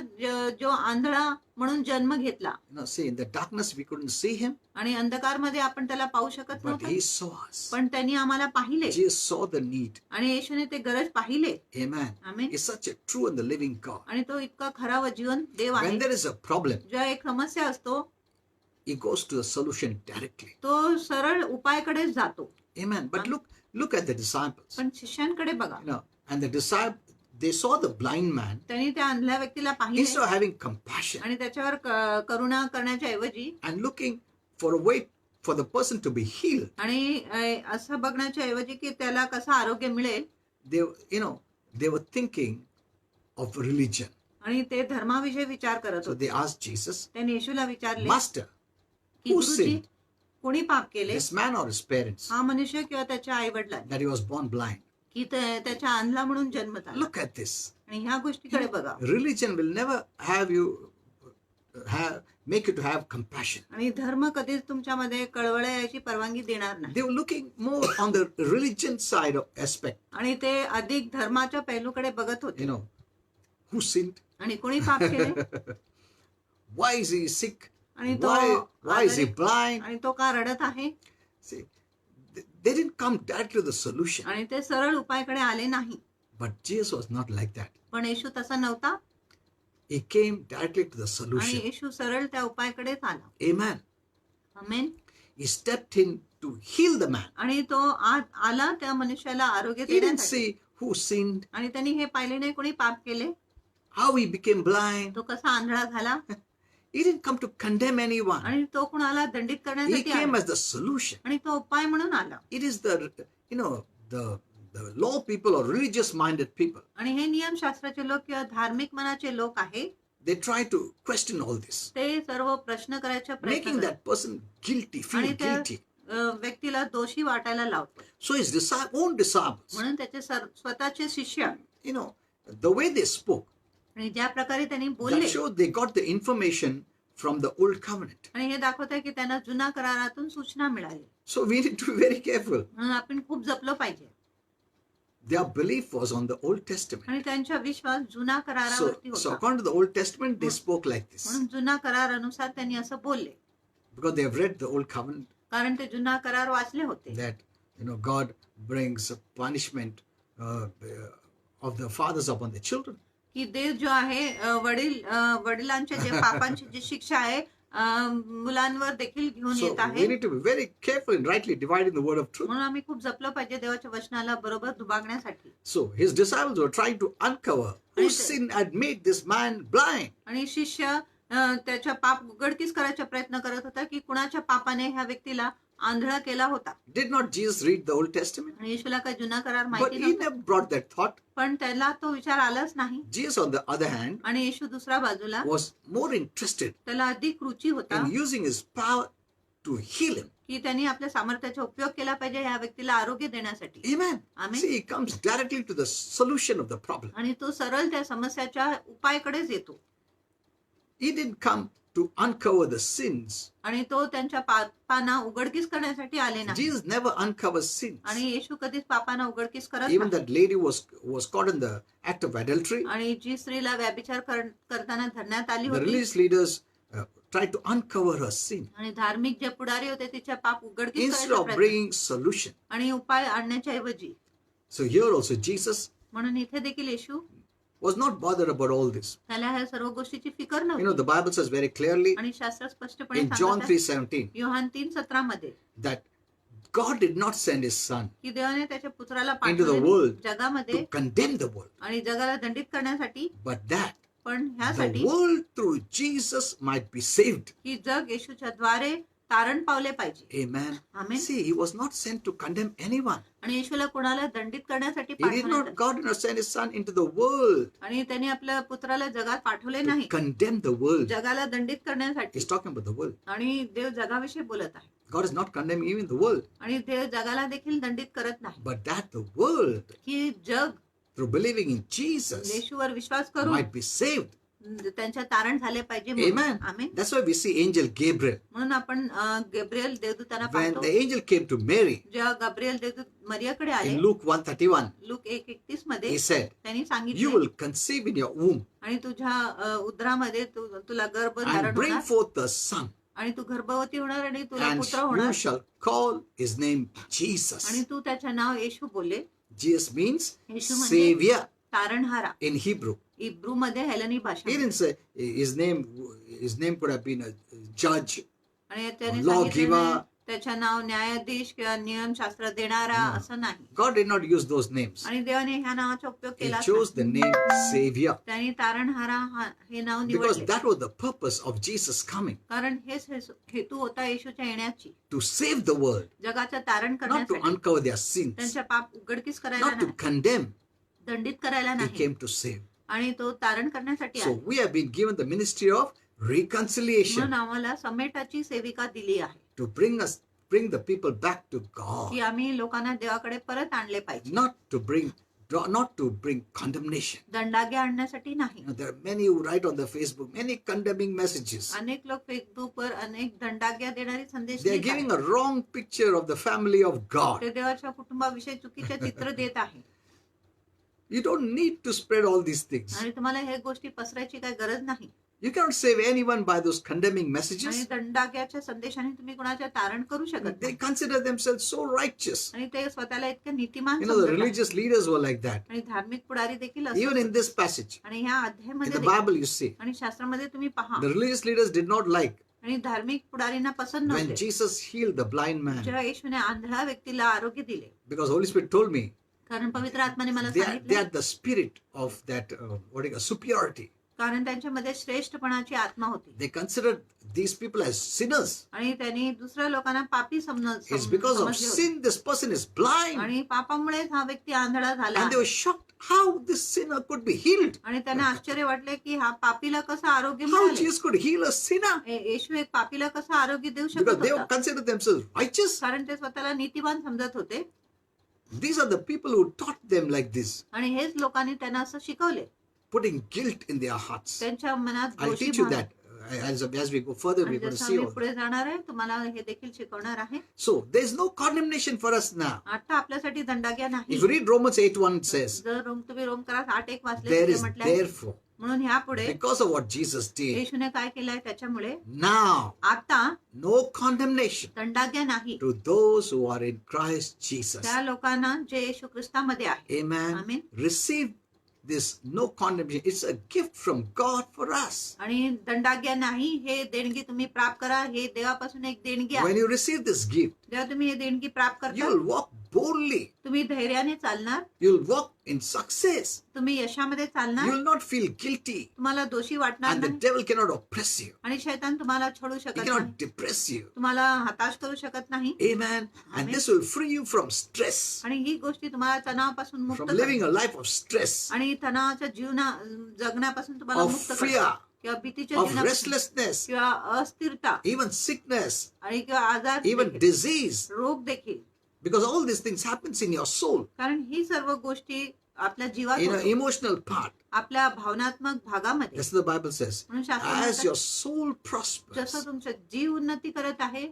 जो आंधळा म्हणून जन्म घेतला. See, in the darkness we couldn't see him, आणि अंधकारमध्ये आपण त्याला पाहू शकत but नव्हतो, he saw us. पण त्यांनी आम्हाला पाहिले. Jesus saw the need. आणि येशूने ते गरज पाहिले. Amen. Amen. He's such a true and the living God. आणि तो इतका खरा व जीवन देव आहे. When there is a problem, जेव्हा एक समस्या असतो he goes to the solution directly. तो सरळ उपायाकडेच जातो. Amen. But look at the disciples. पण शिष्यांकडे बघा, And the disciples, they saw the blind man. त्यांनी त्या अंधल्या व्यक्तीला पाहिले Instead of having compassion आणि त्याच्यावर करुणा करण्याच्या ऐवजी and looking for a way for the person to be healed, आणि असं बघण्याच्या ऐवजी की त्याला कसं आरोग्य मिळेल, they were thinking of religion. आणि ते धर्माविषयी विचार करत So होते. they asked Jesus, त्यांनी येशूला विचारले Master, की who गुरुजी, sinned, कोणी पाप केले, this man or his parents, हा मनुष्य किंवा त्याच्या आई वडिलांनी, that he was born blind? की त्याच्या अंधला म्हणून जन्म झाला. Look at this. आणि ह्या गोष्टीकडे बघा. Religion will never make you to have compassion. आणि धर्म कधीच तुमच्यामध्ये कळवळा याची परवानगी देणार नाही. They were looking more on the religion side of aspect. आणि ते अधिक धर्माच्या पैलूकडे बघत होते. Who sinned? आणि कोणी पाप केले, Why is he sick? आणि तो Why is he blind? आणि तो का रडत आहे. See, they didn't come directly to the solution. आणि ते सरळ उपायाकडे आले नाही. But Jesus was not like that. पण येशू तसा नव्हता. He came directly to the आणि solution. येशू सरळ त्या उपायाकडेच आला. Amen. Amen. He stepped in to heal the man. आणि तो आला त्या मनुष्याला आरोग्य He didn't देण्यासाठी. see who sinned, आणि त्यांनी हे पाहिले नाही कोणी पाप केले, how he became blind. तो कसा आंधळा झाला, He didn't come to condemn anyone. आणि तो कुणाला दंडित He करण्यासाठी came आला. as the solution. आणि तो उपाय म्हणून आला. It is the law people or religious minded people. आणि हे नियमशास्त्राचे लोक किंवा धार्मिक मनाचे लोक आहेत, They try to question all this, ते सर्व प्रश्न करायचा प्रयत्न making करतात. that person guilty, feel आणि त्या guilty. व्यक्तीला दोषी वाटायला लावतो. So his own disciples, म्हणून त्याचे स्वतःचे शिष्य the way they spoke, आणि ज्या प्रकारे त्यांनी that बोलले, showed they got the information from the old covenant. आणि हे दाखवत आहे की त्यांना जुना करारातून सूचना मिळाली. So we need to be very careful. म्हणून आपण खूप जपलं पाहिजे. Their belief was on the Old Testament. आणि त्यांचा विश्वास जुना करारावरती So होता. according to the Old Testament, they spoke like this. म्हणून जुना करारानुसार त्यांनी असं बोलले, Because they have read the Old Covenant, कारण ते जुना करार वाचले होते. that God brings a punishment of the fathers upon the children. की देव जो आहे वडिलांच्या जे पापांची जी शिक्षा आहे मुलांवर देखील घेऊन So येत we आहे. need to be very careful in rightly dividing the word of truth. म्हणून आम्ही खूप जपलं पाहिजे देवाच्या वचनाला बरोबर दुभागण्यासाठी. So his disciples were trying to uncover whose sin had made this man blind. आणि शिष्य त्याच्या पाप उघडकीस करायचा प्रयत्न करत होता की कुणाच्या पापाने ह्या व्यक्तीला आंधळा केला होता. Did not Jesus read the Old Testament? आणि येशूला काही जुना करार But माहिती he नव्हता, never brought that thought. पण त्याला तो विचार आलाच नाही. Jesus, on the other hand, आणि येशू दुसऱ्या बाजूला was more interested त्याला अधिक रुची होता in using his power to heal him. की त्यांनी आपल्या सामर्थ्याचा उपयोग केला पाहिजे ह्या व्यक्तीला आरोग्य देण्यासाठी. Amen. Amen. See, he comes directly to the solution of the problem. आणि तो सरळ त्या समस्याच्या उपायाकडेच येतो. He didn't come to uncover the sins. आणि तो त्यांच्या पापांना उघडकीस करण्यासाठी आले नाही. Jesus never uncovers sins. आणि येशू कधीच पापांना उघडकीस करत Even नाही. that lady was caught in the act of adultery. आणि जी स्त्रीला व्यभिचार करताना धरण्यात आली The होती, religious leaders tried to uncover her sin आणि धार्मिक जे पुढारी होते तिच्या पाप उघडकीस instead करायचा of प्रयत्न bringing solution. आणि उपाय आणण्याच्या ऐवजी. So here also Jesus म्हणून इथे देखील येशू was not bothered about all this. त्याला ह्या सर्व गोष्टीची फिकर The नव्हती. Bible says very clearly आणि शास्त्र स्पष्टपणे in John सांगत आहे, 3:17 योहान 3:17 मध्ये that God did not send his son की देवाने त्याच्या पुत्राला into the पाठवले world जगामध्ये to condemn the world, आणि जगाला दंडित करण्यासाठी, but that पण the ह्यासाठी world through Jesus might be saved. की जग येशूच्या द्वारे तारण पावले पाहिजे. Amen. Amen. See, he was not sent to condemn anyone. आणि येशूला कोणाला दंडित करण्यासाठी He did पाठवण्यात not, आले. God did not send his son into the world आणि त्यांनी आपल्या पुत्राला जगात पाठवले to नाही condemn the world. जगाला दंडित करण्यासाठी. He's talking about the world. आणि देव जगाविषयी बोलत आहे. God is not condemning even the world, आणि देव जगाला देखील दंडित करत नाही, but that the world, की जग through believing in Jesus, येशूवर विश्वास करून might be saved. त्यांच्या तारण झाले पाहिजे म्हणून. Amen. Amen. That's why we see angel Gabriel. म्हणून आपण गब्रिएल देवदूतांना When पाहतो. the angel came to Mary जेव्हा गब्रिएल देवदूत मरियाकडे आले, in Luke 1:31, लूक 1:31 मध्ये he said, त्यांनी "You सांगितले, will conceive in your womb आणि तुझ्या उदरामध्ये तुला गर्भ and धारण bring होणार, forth a son, आणि तू गर्भवती होणार, आणि तुला and पुत्र you होणार, shall call his name Jesus." आणि तू त्याचे नाव येशू बोले. Jesus means येशू म्हणजे Savior तारणहारा. in Hebrew. इब्रू मध्ये हेलनी भाषा. He didn't say his name. His name could have been a judge. आणि त्याने lawgiver. सांगितलं त्याचे नाव न्यायाधीश किंवा नियमशास्त्र देणारा No. असं नाही. God did not use those names. आणि देवाने ह्या नावाचा उपयोग He केला chose the name Savior त्यांनी तारणहारा हे नाव because निवडले, that was the purpose of Jesus coming, कारण हेच हेतू होता येशूच्या येण्याची, to save the world, जगाचं तारण not to करण्यासाठी, uncover their sins, त्यांच्या पाप उघडकीस करायला not to नाही, condemn. दंडित करायला He नाही, came to save. आणि तो तारण करण्यासाठी So आला. we have been given the ministry of reconciliation म्हणून आम्हाला समेटाची सेविका दिली आहे to bring the people back to God, की आम्ही लोकांना देवाकडे परत आणले पाहिजे, not to bring condemnation. दंडागे आणण्यासाठी नाही. There are many who write on the Facebook many condemning messages. अनेक लोक फेसबुकवर अनेक दंडाग्या देणारी संदेश They are देत giving आहेत. a wrong picture of the family of God. ते देवाच्या कुटुंबाविषयी चुकीचे चित्र देत आहे. You don't need to spread all these things. आणि तुम्हाला हे गोष्टी पसरायची काही गरज नाही. You cannot save anyone by those condemning आणि messages. दंडाग्याच्या संदेशाने तुम्ही कुणाच्या तारण करू शकत They नाही. consider themselves so righteous. आणि ते स्वतःला इतके नीतिमान The समजत आहेत. religious leaders were like that. आणि धार्मिक पुढारी देखील Even in असतात. this passage, आणि ह्या in अध्यायामध्ये the देखील, Bible, you see, आणि शास्त्रामध्ये तुम्ही पहा, the religious leaders did not like आणि धार्मिक पुढारींना पसंत When नव्हते. Jesus healed the blind man, जेव्हा येशूने आंधळ्या व्यक्तीला आरोग्य दिले, because Holy Spirit told me कारण पवित्र आत्माने मला they सांगितले, are the spirit of that superiority. कारण त्यांच्यामध्ये श्रेष्ठपणाची आत्मा होती They considered these people as sinners. आणि त्यांनी दुसऱ्या लोकांना पापी It's because of समजले होते. sin this person is blind. आणि पापामुळेच हा व्यक्ती आंधळा झाला And they आहे. were shocked how this sinner could be healed. आणि त्यांना आश्चर्य वाटले की हा पापीला कसं आरोग्य How मिळाले. Jesus could heal a sinner. येशू एक पापीला कसं आरोग्य देऊ Because शकत they होता, considered themselves righteous. कारण ते स्वतःला नीतिवान समजत होते. These are the people who taught them like this, आणि हेच लोकांनी त्यांना असं शिकवले, putting guilt in their hearts. त्यांच्या मनात I'll दोषी teach you भाव. that as we go further. आणि We're going to जसं see आम्ही all. पुढे जाणार आहे तुम्हाला हे देखील शिकवणार आहे. So there's no condemnation for us now. आता आपल्यासाठी दंडाज्ञा नाही. If you read Romans 8:1, it says, जर तुम्ही रोमकरास 8:1 वाचले there तिथे is म्हटले आहे, therefore, म्हणून ह्यापुढे because of what Jesus did, येशूने काय केलंय त्याच्यामुळे now आता no condemnation दंडाज्ञा नाही to those who are in Christ Jesus. त्या लोकांना जे येशू ख्रिस्तामध्ये आहे. Amen. Amen. Receive this no condemnation. It's a gift from God for us. आणि दंडाज्ञा नाही, हे देणगी तुम्ही प्राप्त करा, हे देवापासून एक देणगी आहे. When you receive this gift, जेव्हा तुम्ही हे देणगी प्राप्त करता, you'll walk boldly. तुम्ही धैर्याने चालणार, You'll walk in success. तुम्ही यशामध्ये चालणार, You'll not feel guilty. तुम्हाला दोषी वाटणार And the नाही devil cannot oppress you. आणि शैतान तुम्हाला छोडू He शकत नाही, cannot depress you. तुम्हाला हताश करू शकत नाही. Amen. And Amen. this will free you from stress, आणि ही गोष्टी तुम्हाला तणावापासून मुक्त from living करतात. a life of stress, आणि तणावाच्या जगण्यापासून तुम्हाला of मुक्त fear, करतात. किंवा भीतीच्या of जीवनापासून, restlessness, किंवा अस्थिरता, even sickness, आणि किंवा आजार even देखील, disease. रोग देखील. Because all these things happens in your soul, कारण ही सर्व गोष्टी आपल्या जीवात in an होतात, emotional part. आपल्या भावनात्मक भागामध्ये. That's what the Bible says. म्हणून शास्त्र As म्हणतात, your soul prospers, जसं तुमचं जीव उन्नती करत आहे,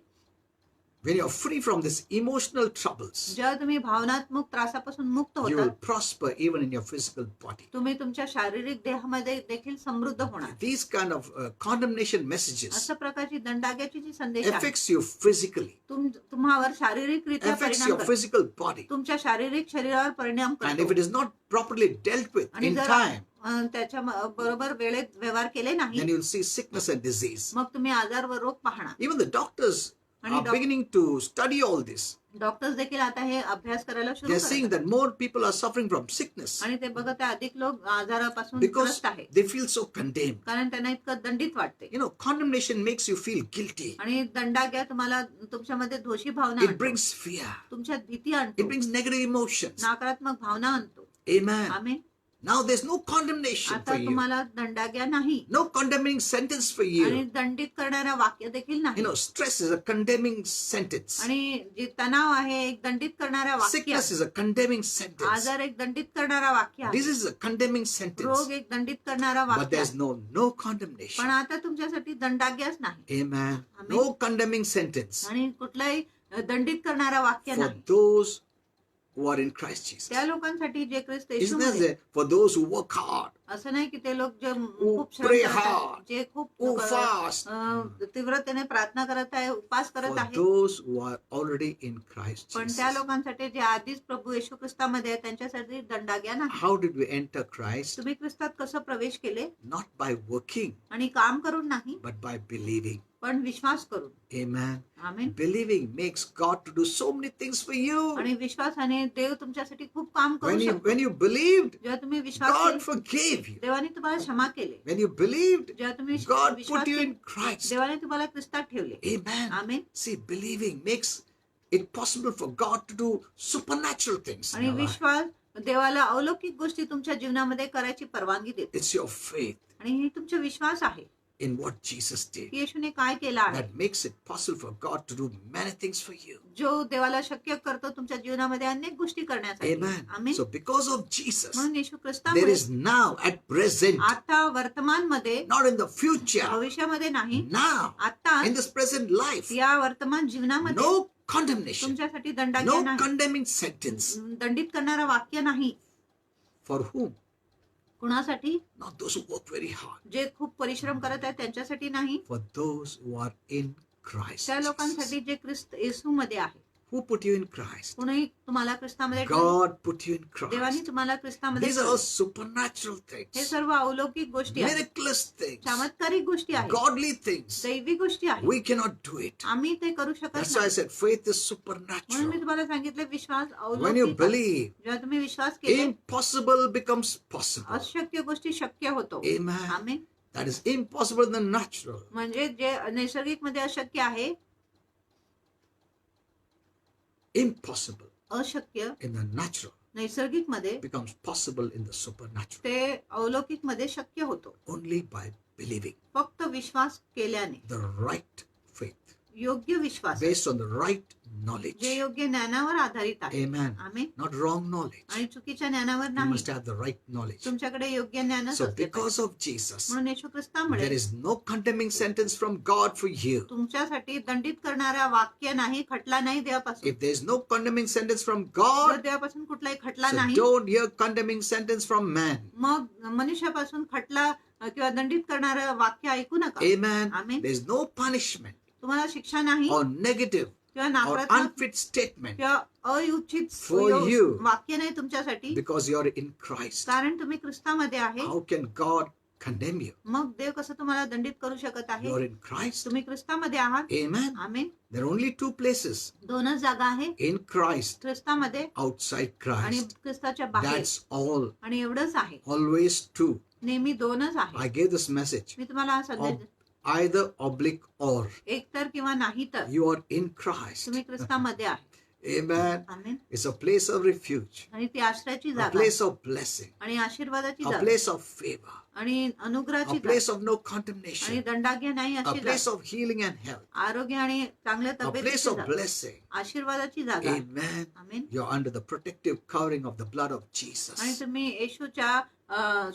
when you're free from these emotional troubles, जेव्हा तुम्ही भावनात्मक त्रासापासून मुक्त you will होतात, prosper even in your physical body. तुम्ही तुमच्या शारीरिक देहामध्ये देखील समृद्ध होणार. These kind of condemnation messages अशा प्रकारची दंडाग्याची जी संदेश आहे, affects you physically, तुम्हावर शारीरिकरित्या affects परिणाम your करते, physical body. तुमच्या शारीरिक शरीरावर परिणाम And if करतो. it is not properly dealt with आणि in जर time, त्याच्या बरोबर वेळेत व्यवहार केले नाही, then you'll see sickness and disease. मग तुम्ही आजार व रोग पाहणार. Even the doctors आणि are beginning to study all this. Doctors देखील आता हे अभ्यास करायला सुरू They're seeing करतात. that more people are suffering from sickness आणि ते बघत आहे अधिक लोक आजारापासून because त्रस्त आहे, they feel so condemned. कारण त्यांना इतकं दंडित वाटते. You know, condemnation makes you feel guilty. आणि दंडाग्या तुम्हाला तुमच्यामध्ये दोषी भावना It आणतो, brings fear. तुमच्यात भीती It आणतो, brings negative emotions. नकारात्मक भावना आणतो. Amen. आमेन. Now there's no condemnation आता for you. तुम्हाला दंडाग्या नाही No condemning sentence for आणि you. दंडित करणाऱ्या वाक्य देखील नाही. You know, stress is a condemning sentence. आणि जे तणाव आहे एक दंडित करणाऱ्या वाक्य Sickness आहे. is a condemning sentence. आजार एक दंडित करणारा वाक्य आहे. This is a condemning sentence. रोग एक दंडित करणारा But वाक्य there's आहे. no condemnation. पण आता तुमच्यासाठी दंडाग्याच नाही Amen. Amen. No condemning sentence आणि कुठलाही दंडित करणारा वाक्य for नाही those who are in Christ Jesus. त्या लोकांसाठी जे ख्रिस्त Isn't येशूमध्ये, that for those who work hard, असं नाही की ते लोक जे who खूप श्रम pray करत आहेत, hard, जे खूप who fast, तीव्रतेने प्रार्थना करत आहे, उपास करत for आहे, those who are already in Christ पण Jesus. त्या लोकांसाठी जे आधीच प्रभू येशू ख्रिस्तामध्ये आहे त्यांच्यासाठी दंडाग्या नाही. How did we enter Christ? तुम्ही ख्रिस्तात कसं प्रवेश केले? Not by working, आणि काम करून नाही, but by believing. पण विश्वास करून. Amen. Amen. Believing makes God to do so many things for you. आणि विश्वासाने देव तुमच्यासाठी खूप काम करू When शकतो. you believed, जेव्हा तुम्ही विश्वास God केले, forgave you. देवाने तुम्हाला क्षमा केले. When you believed, जेव्हा तुम्ही God विश्वास put you केले, in Christ. देवाने तुम्हाला ख्रिस्तात ठेवले. Amen. Amen. See, believing makes it possible for God to do supernatural things in आणि your life. विश्वास देवाला अलौकिक गोष्टी तुमच्या जीवनामध्ये करायची परवानगी देते. It's your faith आणि हे तुमचा विश्वास आहे in what Jesus did की येशूने काय केलं आहे, that makes it possible for God to do many things for you. जो देवाला शक्य करतो तुमच्या जीवनामध्ये अनेक गोष्टी करण्यासाठी. Amen. Amen. So because of Jesus, म्हणून येशू there ख्रिस्तामुळे is now at present, आता वर्तमान मध्ये, not in the future, भविष्यामध्ये नाही, now आता in this present life, या वर्तमान जीवनामध्ये no condemnation, तुमच्यासाठी दंडाज्ञा no नाही, condemning sentence. दंडित करणारा वाक्य नाही. For whom? कुणासाठी? Not those who work very hard. जे खूप परिश्रम करत आहेत त्यांच्यासाठी नाही, For those who are in Christ त्या Jesus. लोकांसाठी जे ख्रिस्त येशूमध्ये आहे. Who put you in Christ? कोणी तुम्हाला ख्रिस्तामध्ये ठेवले? God put you in देवानी Christ. तुम्हाला ख्रिस्तामध्ये These are all ठेवले. supernatural हे things, सर्व अलौकिक गोष्टी आहेत, miraculous things, चमत्कारिक गोष्टी आहेत, godly things. दैवी गोष्टी आहेत. We cannot do it. आम्ही ते करू शकत That's why I नाही. said faith is म्हणून मी supernatural. तुम्हाला सांगितले विश्वास When you अलौकिक आहे. believe, जेव्हा तुम्ही विश्वास केले, impossible becomes possible. अशक्य गोष्टी शक्य होतो. Amen. Amen. That is impossible in the natural. म्हणजे जे नैसर्गिक मध्ये अशक्य आहे, Impossible अशक्य in the natural नैसर्गिक मध्ये becomes possible in the supernatural. ते अलौकिक मध्ये शक्य होतो. Only by believing फक्त विश्वास केल्याने, the right faith योग्य विश्वास based on the right knowledge. जे योग्य ज्ञानावर आधारित आहे. Amen. Amen. Not wrong knowledge. आणि चुकीच्या ज्ञानावर You नाही. must have the right knowledge. तुमच्याकडे योग्य ज्ञानच So असले पाहिजे. because of Jesus, म्हणून येशू ख्रिस्तामुळे there is no condemning sentence from God for you. तुमच्यासाठी दंडित करणारा वाक्य नाही, खटला नाही देवापासून. If there is no condemning sentence from जर God, देवापासून कुठलाही खटला so नाही, don't hear condemning sentence from man. मग मनुष्यापासून खटला किंवा दंडित करणारं वाक्य ऐकू नका. Amen. Amen. There is no punishment तुम्हाला शिक्षा नाही or negative किंवा or नकारात्मक unfit statement किंवा अयुचित For you. वाक्य नाही तुमच्यासाठी, because you are in Christ. कारण तुम्ही ख्रिस्तामध्ये आहे. How can God condemn you? मग देव कसं तुम्हाला दंडित करू शकत आहे? You are in Christ. तुम्ही ख्रिस्तामध्ये आहात. Amen. Amen. There are only two places: दोनच जागा आहे, in Christ, ख्रिस्तामध्ये outside आणि Christ. ख्रिस्ताच्या बाहेर. That's all. आणि एवढंच आहे, Always two. नेहमी दोनच आहे. I gave this message. मी तुम्हाला हा संदेश Ob- either oblique or. एक तर किंवा नाही तर You are in Christ. तुम्ही ख्रिस्तामध्ये आहे. Amen. Amen. It's a place of refuge, आणि ती आश्रयाची a जागा आहे. place of blessing, आणि आशीर्वादाची a जागा, place of favor, आणि अनुग्रहाची a जागा, place of no आणि condemnation, दंडाज्ञा नाही a अशी place जागा, of healing and health, आरोग्य आणि चांगल्या a place तब्येतीची of जागा, blessing. आशीर्वादाची जागा. Amen. Amen. You're under the protective covering of the blood of आणि Jesus. तुम्ही येशूच्या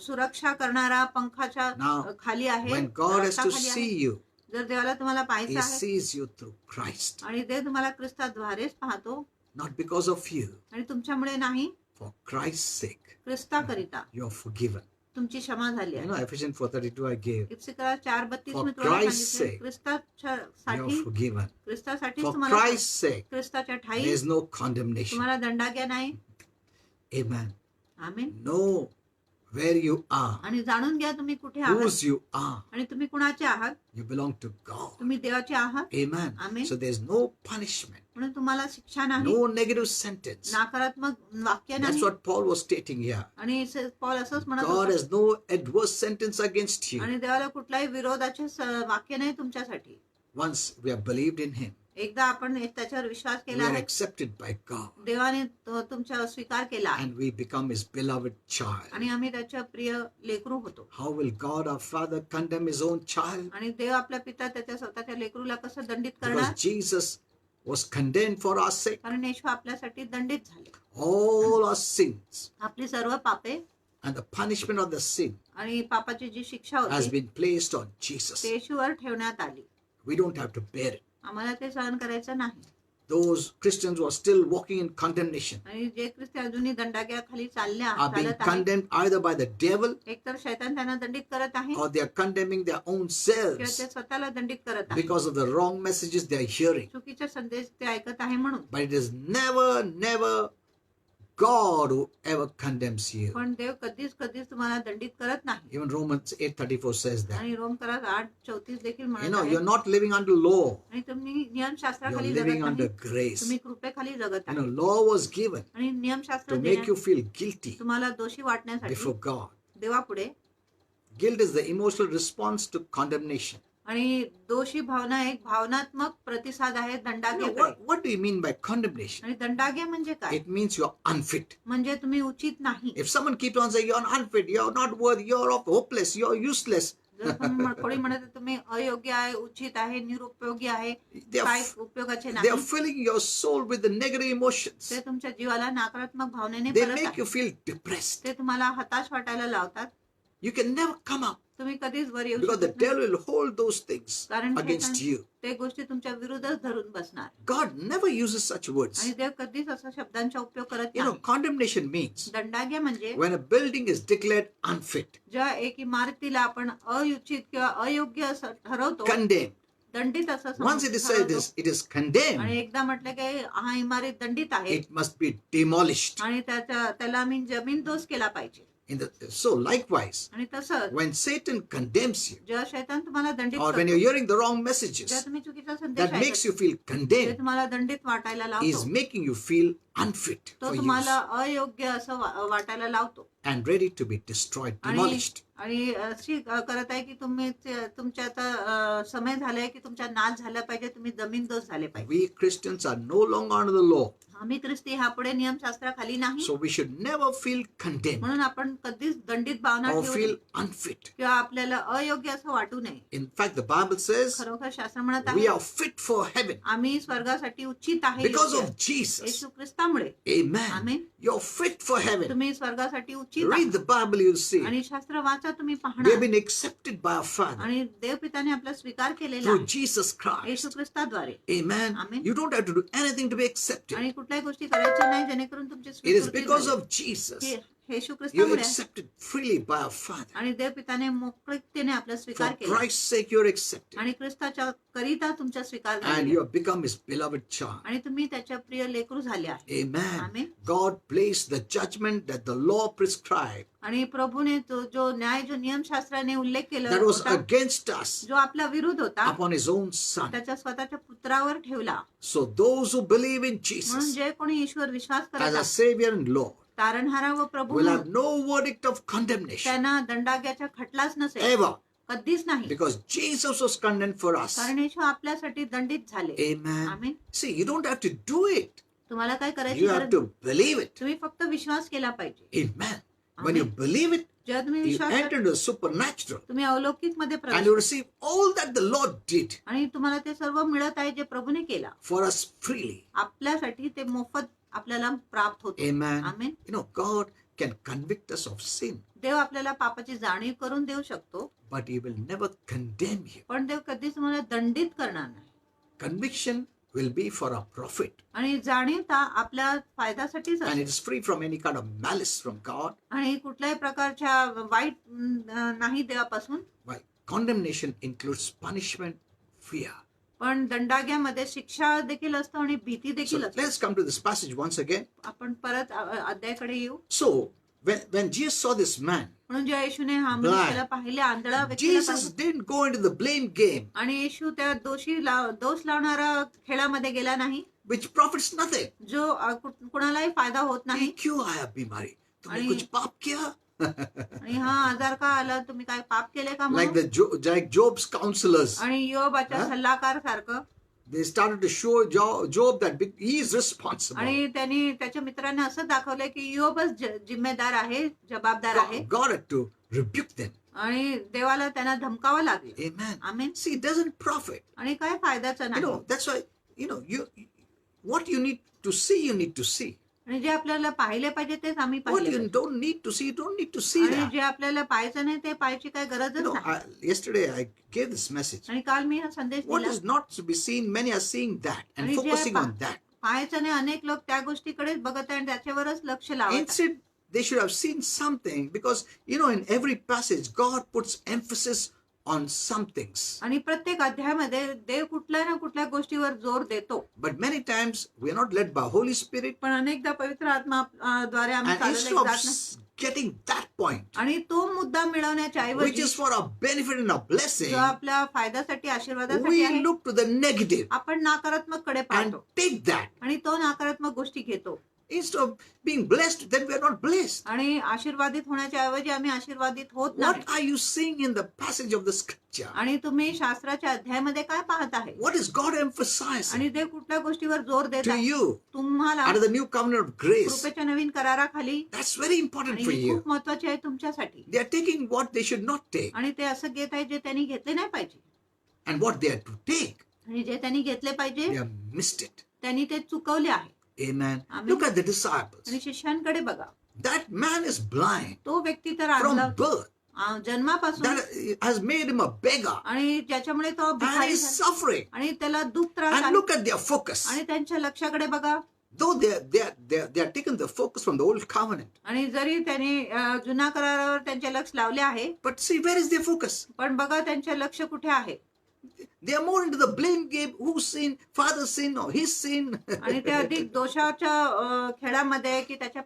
सुरक्षा करणारा पंखाच्या Now, खाली आहे, when God has to रक्ताखाली see आहे. you, जर देवाला तुम्हाला He पाहायचं आहे sees you through Christ, आणि ते तुम्हाला ख्रिस्ताद्वारेच पाहतो not because of you. आणि तुमच्यामुळे नाही, For Christ's sake, ख्रिस्ताकरिता you are forgiven. तुमची क्षमा झाली You आहे. know, Ephesians 4:32 I gave. इप्सिकरा 4:32 For मी तुम्हाला Christ's सांगितले, sake, ख्रिस्तासाठी You are forgiven. ख्रिस्तासाठीच For तुम्हाला Christ's sake, ख्रिस्ताच्या ठाई there is no condemnation. तुम्हाला दंडाज्ञा नाही. Amen. Amen. Know where you are, आणि जाणून घ्या तुम्ही कुठे आहात whose you are. आणि तुम्ही कुणाचे आहात. You belong to God. तुम्ही देवाचे आहात. Amen. Amen. So there's no punishment, म्हणून तुम्हाला शिक्षा नाही, no negative sentence. नकारात्मक वाक्य That's नाही. what Paul was stating here. आणि पॉल असंच म्हणत God होता. has no adverse sentence against you. आणि देवाला कुठलाही विरोधाचे वाक्य नाही तुमच्यासाठी. Once we have believed in Him, एकदा आपण त्याच्यावर विश्वास we केला are आहे, accepted by God, देवाने तुमचा स्वीकार केला आहे and we become His beloved child. आणि आम्ही त्याच्या प्रिय लेकरू होतो. How will God our Father condemn His own child? आणि देव आपला पिता त्याच्या स्वतःच्या लेकरूला कसं दंडित Because करणार? Jesus was condemned for our sake. कारण येशू आपल्यासाठी दंडित झाले. All our sins आपली सर्व पापे and the punishment of the sin आणि पापाची जी शिक्षा has होती been placed on Jesus. ते येशूवर ठेवण्यात आली. We don't have to bear it. आम्हाला ते सहन करायचं नाही. Those Christians who are still walking in condemnation आणि जे ख्रिस्ती अजूनही दंडाज्ञाखाली are being चालत आहेत, condemned either by the devil एकतर शैतान त्यांना दंडित करत आहे or they are condemning their own किंवा selves ते स्वतःला दंडित करत आहे because of the wrong messages they are hearing. चुकीचे संदेश ते ऐकत आहे म्हणून. But it is never God who ever condemns you. पण देव कधीच तुम्हाला दंडित करत नाही. Even Romans 8:34 says that. आणि रोमकरात 8:34 देखील You म्हणत know, आहे. you're not living under law. आणि तुम्ही You're नियमशास्त्राखाली जगत living under नाही, grace. तुम्ही कृपेखाली जगत You know, आहे. law was given आणि नियमशास्त्र to make you feel guilty तुम्हाला दोषी वाटण्यासाठी before God. देवापुढे. Guilt is the emotional response to condemnation. आणि दोषी भावना एक भावनात्मक प्रतिसाद आहे You know, दंडाज्ञेकडे. what do you mean by condemnation? आणि दंडाज्ञा म्हणजे काय? It means you're unfit. म्हणजे तुम्ही उचित नाही. If someone keeps on saying you're unfit, you're not worthy, you're hopeless, you're useless, जर कोणी म्हणत आहे, तुम्ही अयोग्य आहे, उचित आहे, निरुपयोगी आहे, they are, काय उपयोगाचे they are नाही, filling your soul with the negative emotions. ते तुमच्या जीवाला नकारात्मक भावनेने They भरत make आहे. you feel depressed. ते तुम्हाला हताश वाटायला लावतात. You can never come up तुम्ही कधीच वर येऊ because the शकत नाही. devil will hold those things कारण against शैतान you. ते गोष्टी तुमच्या विरुद्धच धरून बसणार. God never uses such words. आणि देव कधीच असा शब्दांचा उपयोग करत You know, नाही. condemnation means दंडाज्ञा म्हणजे when a building is declared unfit, ज्या एक इमारतीला आपण अयुचित किंवा अयोग्य असं ठरवतो, condemned, दंडित असं Once it is said ठरवतो. it is आणि condemned, एकदा म्हटलं की हा इमारत दंडित आहे it must be demolished. आणि त्याला आम्ही जमीनदोस केला पाहिजे. So likewise, आणि तसंच when Satan condemns you, जेव्हा शैतान तुम्हाला दंडित or when करतो, you're hearing the wrong जेव्हा messages तुम्ही चुकीचा संदेश that makes ऐकता, you feel ते condemned, तुम्हाला दंडित वाटायला is लावतो, making you feel unfit तो for तुम्हाला use अयोग्य असं वाटायला लावतो and ready to be destroyed, आणि demolished. आणि अशी करत आहे की तुम्ही तुमच्या आता समय झालाय की तुमचा नाश झाला पाहिजे, तुम्ही जमीनदोस झाले पाहिजे. We Christians are no longer under the law, आम्ही ख्रिस्ती ह्या पुढे नियमशास्त्राखाली नाही, so we should never feel condemned म्हणून आपण कधीच दंडित भावना or ठेवू feel नये unfit. किंवा आपल्याला अयोग्य असं वाटू नये. In fact, the Bible says खरोखर शास्त्र म्हणत we आहे are fit for heaven आम्ही स्वर्गासाठी उचित आहे because योग्य. of Jesus. Yeshu ख्रिस्तामुळे. Amen. Amen. You're fit for heaven. तुम्ही स्वर्गासाठी उचित Read आहात. the Bible, you'll see. आणि शास्त्र वाचा, तुम्ही We have पाहणार. been accepted by our Father आणि देवपिताने आपला स्वीकार केलेला through आहे Jesus Yeshu Christ. ख्रिस्ताद्वारे. Amen. Amen. You don't have to do anything to be accepted. आणि कुठल्याही गोष्टी करायच्या नाही जेणेकरून तुमची It is स्वीकृती because झाली. of Jesus. हे येशू You're ख्रिस्तामुळे आहे. accepted freely by our Father. आणि देवपिताने मोकळीकतेने आपला For स्वीकार केला Christ's sake, you're accepted. आणि ख्रिस्ताच्या करिता तुमचा स्वीकार And झाला you have become His beloved child. आणि तुम्ही त्याच्या प्रिय लेकरू झाले आहे. Amen. Amen. God placed the judgment that the law prescribed, आणि प्रभूने तो जो न्याय जो नियमशास्त्राने उल्लेख केला that was होता, against us, जो आपला विरोध होता, upon His own Son. त्याच्या स्वतःच्या पुत्रावर ठेवला. So those who believe in म्हणून Jesus जे कोणी ईश्वर विश्वास करत as a आहे, Savior and Lord तारणहारा व प्रभू will have no verdict of condemnation त्यांना दंडाग्याचा खटलाच नसेल, ever, कधीच नाही, because Jesus was condemned for us. कारण येशू आपल्यासाठी दंडित झाले. Amen. Amen. See, you don't have to do it. तुम्हाला काय करायची You have गरज to नाही. believe it. तुम्ही फक्त विश्वास केला पाहिजे. Amen. When you believe it, जेव्हा तुम्ही you विश्वास enter करता, into the supernatural तुम्ही अलौकिक मध्ये and प्रवेश you receive all that the Lord did आणि तुम्हाला ते सर्व मिळत आहे जे प्रभूने केला for us freely. आपल्यासाठी, ते मोफत आपल्याला प्राप्त होते. Amen. Amen. You know, God can convict us of sin, देव आपल्याला पापाची जाणीव करून देऊ शकतो, but He will never condemn you. पण देव कधीच तुम्हाला दंडित करणार नाही. Conviction will be for our profit, आणि जाणीवता आपल्या फायद्यासाठीच and असते. it is free from any kind of malice from God. आणि कुठल्याही प्रकारच्या वाईट नाही देवापासून. Why? Condemnation includes punishment, fear. पण दंडाग्यामध्ये शिक्षा देखील असतो आणि भीती So देखील असते. let's come to this passage once again. आपण परत अध्यायाकडे येऊ. So when Jesus saw this man, म्हणून जेव्हा येशूने हा Blind. मनुष्याला पाहिले, आंधळा व्यक्तीला Jesus पाहिले, didn't go into the blame game, आणि येशू त्या दोष लावणारा खेळामध्ये गेला नाही, which profits nothing. जो कुणालाही फायदा होत ये नाही. क्यों आया बीमारी? तुमने आणि- कुछ पाप किया? आणि हा आजार का आला, तुम्ही काय पाप केले का Like म्हणून. like Job's counselors, आणि योबाच्या हा? सल्लागार सारखं. they started to show Job that he is responsible. आणि त्यांनी त्याच्या मित्रांनी असं दाखवलंय की योबच जिम्मेदार आहे, जबाबदार आहे. God had to rebuke them. आणि देवाला त्यांना धमकावं लागले. Amen. Amen. See, it doesn't profit. आणि काय फायद्याचं You नाही. know, that's why, what you need to see, you need to see. आणि जे आपल्याला पाहिले पाहिजे तेच आम्ही What पाहिले you पाहिजे. don't need to see, you don't need to see आणि that. जे आपल्याला पाहायचं नाही ते पाहायची काय गरजच नाही. Yesterday I gave this message. आणि काल मी हा संदेश What दिला. is not to be seen, many are seeing that and आणि जे focusing on that. पाहायचं नाही, अनेक लोक त्या गोष्टीकडेच बघत आहे आणि त्याच्यावरच लक्ष लावत आहे. Instead, they should have seen something, because in every passage God puts emphasis on some things. आणि प्रत्येक अध्यायामध्ये देव कुठल्या ना कुठल्या गोष्टीवर जोर देतो. But many times we are not led by Holy Spirit, पण अनेकदा पवित्र आत्मा द्वारे आम्ही and चालवले instead of जात नाही. getting that point, आणि तो मुद्दा मिळवण्याच्या which ऐवजी is for our benefit and our blessing, जो आपल्या फायद्यासाठी आशीर्वादासाठी we आहे, look to the negative आपण नकारात्मक कडे and पाहतो take that. आणि तो नकारात्मक गोष्टी घेतो. Instead of being blessed, then we are not blessed. आणि आशीर्वादित होण्याच्या ऐवजी आम्ही आशीर्वादित होत नाही. What are you seeing in the passage of the scripture? आणि तुम्ही शास्त्राच्या अध्यायामध्ये काय पाहत आहे What is God emphasizing आणि देव कुठल्या गोष्टीवर जोर देत to आहे you तुम्हाला under the new covenant of grace? कृपेच्या Naveen कराराखाली. That's very important आणि for ही you. खूप महत्वाची आहे तुमच्यासाठी. They are taking what they should not take, आणि ते असं घेत आहे जे त्यांनी घेतले नाही पाहिजे, and what they are to take, आणि जे त्यांनी घेतले पाहिजे they have missed it. त्यांनी ते चुकवले आहे. Amen. Amen. Look at the disciples. आणि शिष्यांकडे बघा, That man is blind तो व्यक्ती तर from आणला birth. जन्मापासून That has made him a beggar, आणि ज्याच्यामुळे तो and भिकारी he's झाला. suffering. आणि त्याला दुःख त्रास And आहे. look at their focus. आणि त्यांच्या लक्षाकडे बघा. Though they are taken the focus from the old covenant, आणि जरी त्यांनी जुना करारावर त्यांचे लक्ष लावले आहे, but see, where is their focus? पण बघा त्यांचे लक्ष कुठे आहे. They are more into the blame game. Who sinned? Father sinned or his sin? आणि ते अधिक दोषाच्या खेळामध्ये आहे की त्याच्या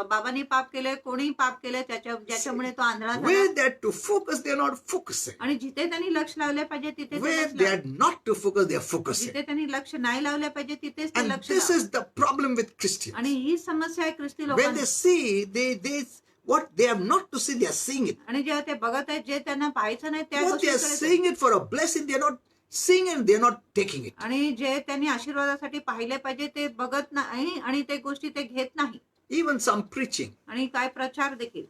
बाबांनी पाप केले, कोणी पाप केले, ज्याच्यामुळे तो आंधळा झाला. Where they are to focus, they are not focusing. आणि जिथे त्यांनी लक्ष लावले पाहिजे तिथे ते Where लक्ष they are लावले. not to focus, they are focusing. जिथे त्यांनी लक्ष नाही लावले पाहिजे तिथेच ते And लक्ष this लावतात. is the problem with Christians. आणि ही समस्या आहे ख्रिस्ती When लोकांची. they see, they what they have not to see, they are seeing it. आणि जेव्हा ते बघत आहेत जे त्यांना पाहायचं नाही त्या What they are गोष्टी seeing it for a blessing, they are not seeing it, they are not taking it. आणि जे त्यांनी आशीर्वादासाठी पाहिले पाहिजे ते बघत नाही आणि ते गोष्टी ते घेत नाही. Even some preaching, आणि काय प्रचार देखील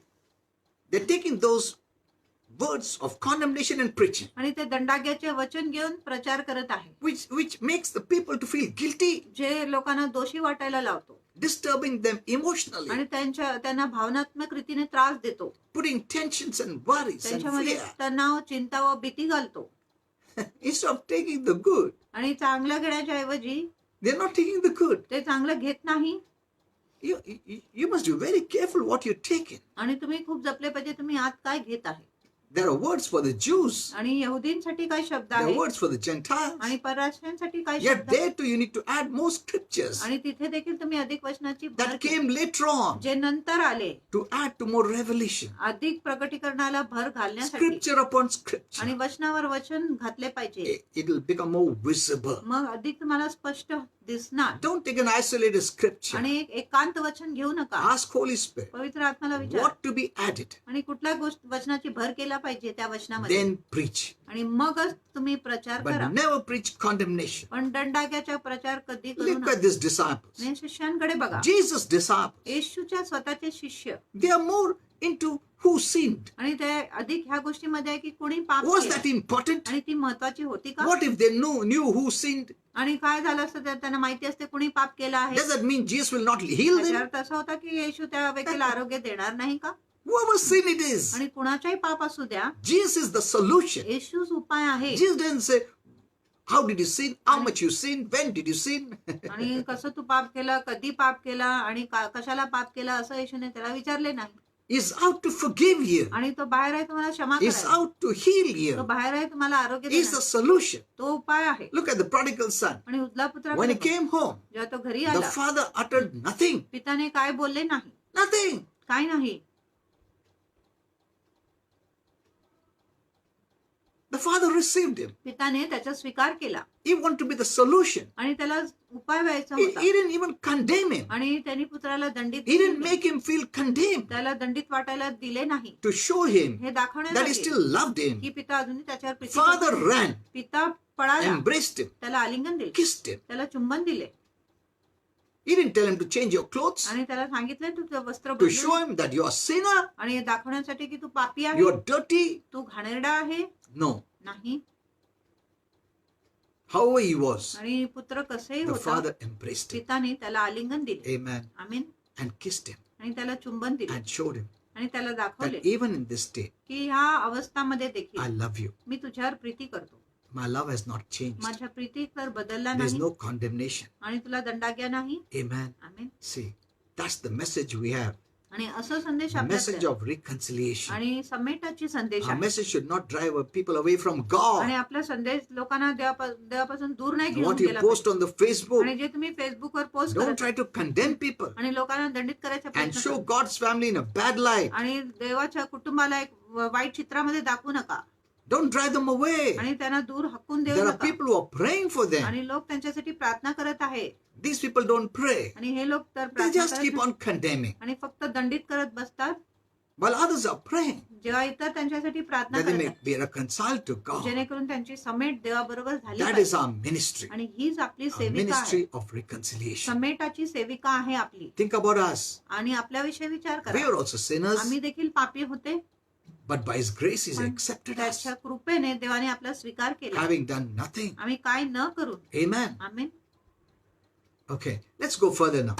they're taking those words of condemnation and preaching, आणि ते दंडाज्ञाचे वचन घेऊन प्रचार करत आहे, which makes the people to feel guilty, जे लोकांना दोषी वाटायला लावतो disturbing them emotionally, आणि त्यांना भावनात्मक रीतीने त्रास देतो, putting tensions and worries and त्यांच्यामध्ये fear. तणाव, चिंता व भीती घालतो. Instead of taking the good, आणि चांगलं घेण्याच्या ऐवजी they're not taking the good. ते चांगलं घेत नाही. You must be very careful what you take in. आणि तुम्ही खूप जपले पाहिजे तुम्ही आत काय घेत आहे. There are words for the Jews, आणि यहुदींसाठी काय शब्द there are आहे words for the Gentiles. आणि परराष्ट्रांसाठी काय Yet शब्द आहे. there too you need to add more scriptures आणि तिथे देखील तुम्ही अधिक वचनाची भर that घ्या. came later on जे नंतर आले to add to more revelation. अधिक प्रकटीकरणाला भर घालण्यासाठी Scripture upon scripture. आणि वचनावर वचन घातले पाहिजे. It will become more visible. मग अधिक तुम्हाला स्पष्ट दिसणार. Don't take an isolated scripture. आणि एक एकांत वचन घेऊ नका. Ask Holy Spirit पवित्र आत्म्याला विचार what to be added. आणि कुठल्या वचनाची भर केला पाहिजे त्या वचनामध्ये Then preach. आणि मगच तुम्ही प्रचार करा. But never preach condemnation. पण दंडाज्ञाचा प्रचार कधी करू Look नका. at these disciples. आणि शिष्यांकडे बघा. Jesus' disciples. येशूच्या स्वतःचे शिष्य They are more into who sinned. आणि ते अधिक ह्या गोष्टीमध्ये आहे की कोणी पाप Was केलं. that important? आणि ती महत्वाची होती का. What if they knew who sinned? आणि काय झालं असतं तर त्यांना माहिती असते कोणी पाप केला आहे. Does that mean Jesus will not heal त्याचा them? अर्थ असा होता की येशू त्या व्यक्तीला आरोग्य देणार नाही का. Whoever sin it is, आणि कुणाचाही पाप असू द्या Jesus is the solution. येशूच उपाय आहे. Jesus didn't say, how did you sin? How much you sinned? When did you sin? आणि कसं तू पाप केलं, कधी पाप केला आणि कशाला पाप केला असं येशूने त्याला विचारले नाही. He's out to forgive you. आणि तो बाहेर आहे तुम्हाला क्षमा He's करायला. out to heal तो you. बाहेर आहे तुम्हाला आरोग्य He's the देणार. solution. तो उपाय आहे. Look at the prodigal son. आणि उजला पुत्र When he came home, जेव्हा तो घरी the आला father uttered nothing. पिताने काय बोलले नाही. Nothing. काय नाही. The father received him. पिताने त्याचा स्वीकार केला He wanted to be the solution. आणि त्याला उपाय व्हायचा He होता. didn't even condemn him. आणि त्यांनी पुत्राला दंडित He didn't केले. make him feel condemned. त्याला दंडित वाटायला दिले नाही. To show him हे that he दाखवण्यासाठी still loved him, की पिता अजूनही त्याच्यावर प्रीती father करतो. ran, पिता पळाला, embraced him, त्याला आलिंगन दिले, kissed him. त्याला चुंबन दिले He didn't tell him to change your clothes, आणि त्याला सांगितलं तू तुझं वस्त्र to show बदलून him that you are a sinner, आणि हे दाखवण्यासाठी की तू पापी आहे, you are dirty. तू घाणेरडा आहे. No. नाही. However he was, आणि पुत्र कसंही the होता father embraced him. पिताने त्याला आलिंगन दिले. Amen. आमीन. And kissed him आणि त्याला चुंबन दिले and showed him आणि त्याला दाखवले that even in this state, की ह्या अवस्थामध्ये I देखील love you. मी तुझ्यावर प्रीती करतो. My love has not changed. माझ्या प्रीती तर बदलला There is नाही no condemnation. आणि तुला दंडाज्ञा नाही. Amen. आमीन. See, that's the message we have. आणि असं संदेश The message आपल्याकडे of reconciliation. आणि समेटाची संदेश Our आहे. message should not drive people away from God. आणि आपला संदेश लोकांना देवापासून दूर नाही घेऊन What you गेला post on the पाहिजे. Facebook, आणि जे तुम्ही फेसबुकवर पोस्ट don't करता try to condemn people आणि लोकांना दंडित करायचा and प्रयत्न show करता. God's family in a bad light. आणि देवाच्या कुटुंबाला एक वाईट चित्रामध्ये दाखवू नका Don't drive them away. आणि त्यांना दूर हकून देऊ There are नका. people who are praying for them. आणि लोक त्यांच्यासाठी प्रार्थना करत आहे These people don't pray. आणि हे लोक तर They प्रार्थना just करत keep नाही. on condemning. आणि फक्त दंडित करत बसतात While others are praying जेव्हा इतर त्यांच्यासाठी प्रार्थना that they may करतात be reconciled to God. जेणेकरून त्यांची समेट देवाबरोबर झाली That is पाहिजे. our ministry. आणि हीच आपली Our सेविका आहे. ministry of reconciliation. समेटाची सेविका आहे आपली. Think about us. आणि आपल्याविषयी विचार We करा. are also sinners, आम्ही देखील पापी होते but by His grace He's पण accepted us, त्याच्या कृपेने देवाने आपला स्वीकार केला. having done nothing. आम्ही काय न करून. Amen. आमीन. Okay, let's go further now.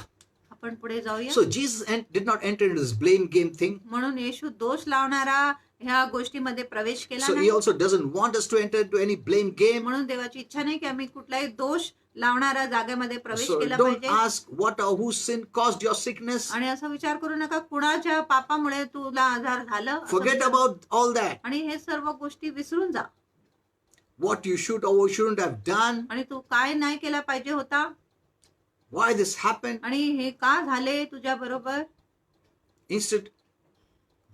आपण पुढे जाऊया. So Jesus did not enter into this blame game thing. म्हणून येशू दोष लावणारा ह्या गोष्टीमध्ये प्रवेश केला So He नाही. also doesn't want us to enter into any blame game. म्हणून देवाची इच्छा नाही की आम्ही कुठलाही दोष लावणाऱ्या जागेमध्ये प्रवेश So केला don't पाहिजे. ask what or whose sin caused your sickness. आणि असं विचार करू नका कुणाच्या पापामुळे तुला आजार झालं असं Forget विचार- about all that. आणि हे सर्व गोष्टी विसरून जा. what you should or shouldn't have done, आणि तू काय नाही केला पाहिजे होता, why this happened. आणि हे का झाले तुझ्या बरोबर. Instead,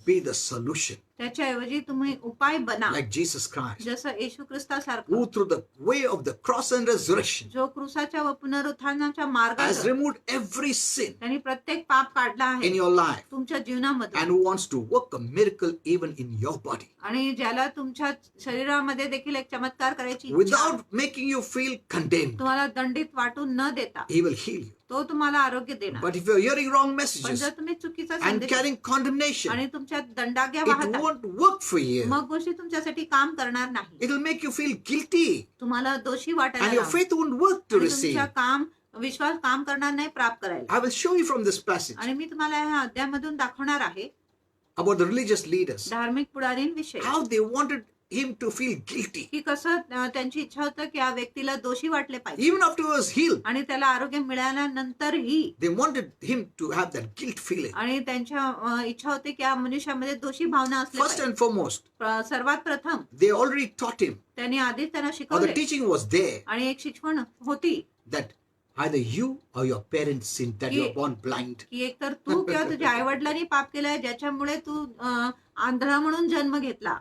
be the solution, त्याच्याऐवजी तुम्ही उपाय बना, like Jesus Christ, जसं येशू ख्रिस्तासारखं, who through the way of the cross and resurrection जो क्रूसाच्या व पुनरुत्थानाच्या has मार्गात removed every sin त्यांनी प्रत्येक पाप काढला in आहे your life तुमच्या जीवनामध्ये, and who wants to work a miracle even in your body आणि ज्याला तुमच्या शरीरामध्ये देखील एक चमत्कार करायची इच्छा आहे. without making you feel condemned. तुम्हाला दंडित वाटून न देता He will heal you. तो तुम्हाला आरोग्य देणार. But if you're hearing wrong पण messages जर तुम्ही चुकीचा and संदेश carrying condemnation, आणि तुमच्या दंडाग्या it वाहता, won't work for you. मग गोष्टी तुमच्यासाठी काम करणार नाही. It will make you feel guilty तुम्हाला दोषी वाटायला and your लागेल. faith won't work to आणि receive. तुमच्या विश्वास काम करणार नाही प्राप्त करायला. I will show you from this passage आणि मी तुम्हाला ह्या अध्यायामधून दाखवणार आहे about the religious leaders, धार्मिक पुढारींविषयी, how they wanted him to feel guilty की कसं त्यांची इच्छा होतं की या व्यक्तीला दोषी वाटले पाहिजे, even after he was healed. आणि त्याला आरोग्य मिळाल्यानंतरही They wanted him to have that guilt feeling. आणि त्यांच्या इच्छा होती की या मनुष्यामध्ये दोषी भावना असल्या First पाहिजे. and foremost, सर्वात प्रथम they already taught him, त्यांनी आधीच त्यांना or the शिकवले, teaching was there, आणि एक शिकवण होती that either you or your parents sinned, that you are born blind. की एकतर तू किंवा तुझ्या आई वडिलांनी पाप केलंय ज्याच्यामुळे तू आंधळा म्हणून जन्म घेतला.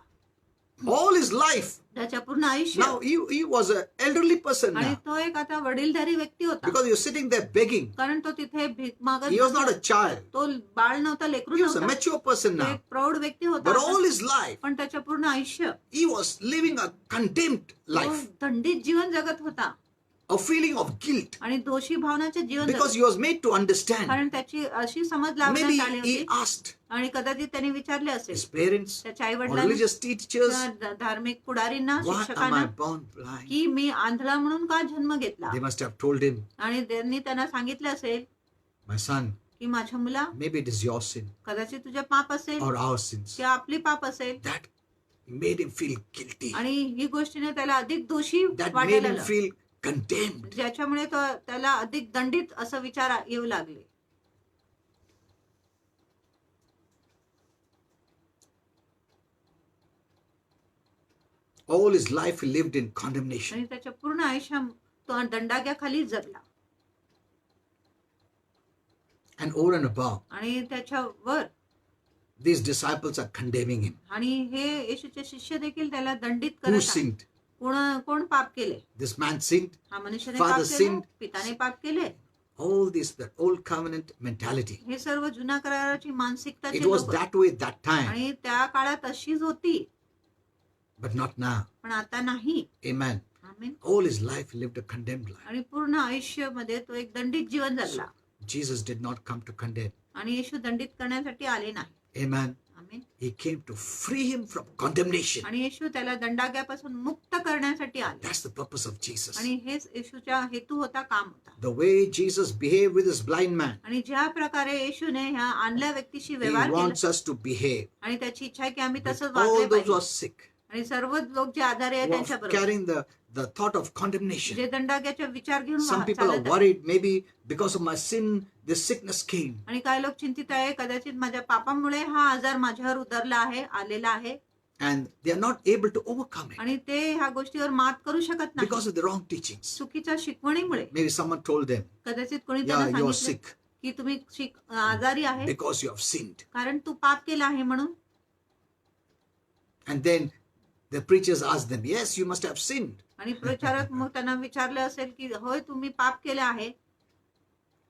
All his life. त्याच्या पूर्ण आयुष्य. Now he was an elderly person आणि now, तो एक आता वडीलधारी व्यक्ती होता, because he was sitting there begging. कारण तो तिथे भीक मागत He was not a नव्हता. child. तो बाळ नव्हता, लेकरू He was a नव्हता, mature person तो now. एक प्रौढ व्यक्ती होता. But all his life, पण त्याच्या पूर्ण आयुष्य he was living a condemned तो life, दंडित जीवन जगत होता a feeling of guilt, आणि दोषी भावनाचे जीवन because जगत. he was made to understand. कारण त्याची अशी समज Maybe लावण्यात आली he होती, asked आणि कदाचित त्यांनी विचारले असेल his parents त्याच्या आई or वडिलांना, religious teachers, धार्मिक पुढारींना, why am शिक्षकांना, I born blind? की मी आंधळा म्हणून का जन्म घेतला. They must have told him, आणि त्यांनी त्यांना सांगितले असेल my son, की माझ्या मुला, maybe it is your sin कदाचित तुझे पाप असेल or our sins किंवा आपली पाप असेल, that made him feel guilty, आणि ही गोष्टीने त्याला अधिक दोषी that made वाटायला him लागलं, feel condemned. ज्याच्यामुळे त्याला अधिक दंडित असं विचार येऊ लागले. All his life he lived in condemnation. आणि त्याच्या पूर्ण आयुष्यात तो दंडाग्याखाली जगला. And over and above, आणि त्याच्यावर these disciples are condemning him. आणि हे येशूचे शिष्य देखील त्याला दंडित Who करत आहेत. sinned? कोण पाप केले? This man sinned. हा मनुष्याने Father पाप केले, sinned. पिताने पाप केले. All this, the old covenant mentality. हे सर्व जुन्या कराराची मानसिकताचे It was लोक, that way that time, आणि त्या काळात अशीच होती, but not now. पण आता नाही. Amen. Amen. All his life he lived a condemned life. आणि पूर्ण आयुष्यामध्ये तो एक दंडित जीवन जगला, Jesus did not come to condemn. आणि येशू दंडित करण्यासाठी आले नाही. Amen. Amen. He came to free him from condemnation. आणि येशू त्याला दंडाग्यापासून मुक्त करण्यासाठी आले, That's the purpose of Jesus. आणि हेच येशूचा हेतू होता, काम होता. The way Jesus behaved with this blind man, आणि ज्या प्रकारे येशूने ह्या आणल्या व्यक्तीशी he व्यवहार wants केला, us to behave आणि त्याची इच्छा आहे की आम्ही with तसंच all Wagle those who are पाहिजे. sick, आणि सर्व लोक जे आजारी आहेत who are त्यांच्याबरोबर, carrying the thought of condemnation. जे दंडाग्याचा विचार घेऊन Some people are चालत आहेत. worried, maybe because of my sin, this sickness came. आणि काही लोक चिंतित आहे, कदाचित माझ्या पापामुळे हा आजार माझ्यावर उतरला आहे, आलेला आहे, And they are not able to overcome it आणि ते ह्या गोष्टीवर मात करू शकत नाही because of the wrong teachings. चुकीच्या शिकवणीमुळे. Maybe someone told them, कदाचित कोणी yeah, त्यांना you are सांगितले sick की तुम्ही आजारी आहे because you have sinned. कारण तू पाप केला आहे म्हणून. And then the preachers asked them, yes, you must have sinned. आणि प्रचारक मग त्यांना विचारले असेल की होय तुम्ही पाप केले आहे.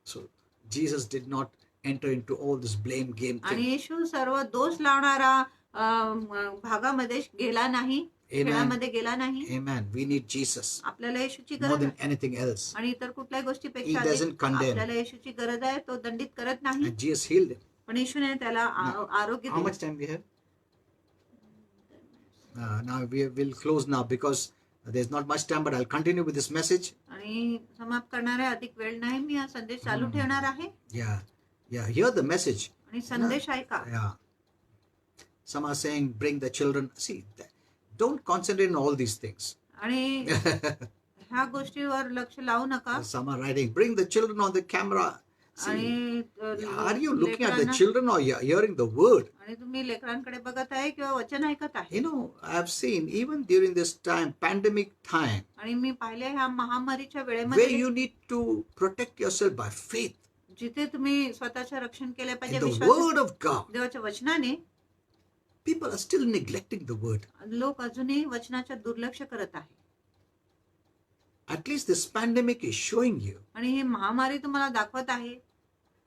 So Jesus did not enter into all this blame game आणि thing. येशू सर्व दोष लावणारा भागामध्ये गेला नाही, Amen. खेळामध्ये गेला नाही. Amen. We need Jesus आपल्याला येशूची more गरज than आहे, anything else. आणि इतर कुठल्याही He गोष्टीपेक्षा doesn't condemn. आपल्याला येशूची गरज आहे. तो दंडित करत नाही, And Jesus healed him. पण येशूने त्याला आरोग्य How दिले. much time we have? Now we will close now because there's not much time, but I'll continue with this message. आणि समाप्त करणार आहे, अधिक वेळ नाही, मी हा संदेश चालू ठेवणार आहे. Yeah. Yeah. Hear the message. आणि संदेश ऐका. Yeah. Some are saying, bring the children. See, don't concentrate on all these things. आणि ह्या गोष्टीवर लक्ष लावू नका. Some are writing, bring the children on the camera. आणि Are you looking at the लेकरांना children or you're hearing the word? आणि तुम्ही लेकरांकडे बघत आहे किंवा वचन ऐकत आहे? You know, I've seen even during this time, pandemic time, आणि मी पाहिले ह्या महामारीच्या where वेळेमध्ये you need to protect yourself by faith जिथे तुम्ही स्वतःचे रक्षण केले in पाहिजे the Vishwas word of God. देवाच्या वचनाने, People are still neglecting the word. लोक अजूनही वचनाच्या दुर्लक्ष करत आहे. At least this pandemic is showing you आणि ही महामारी तुम्हाला दाखवत आहे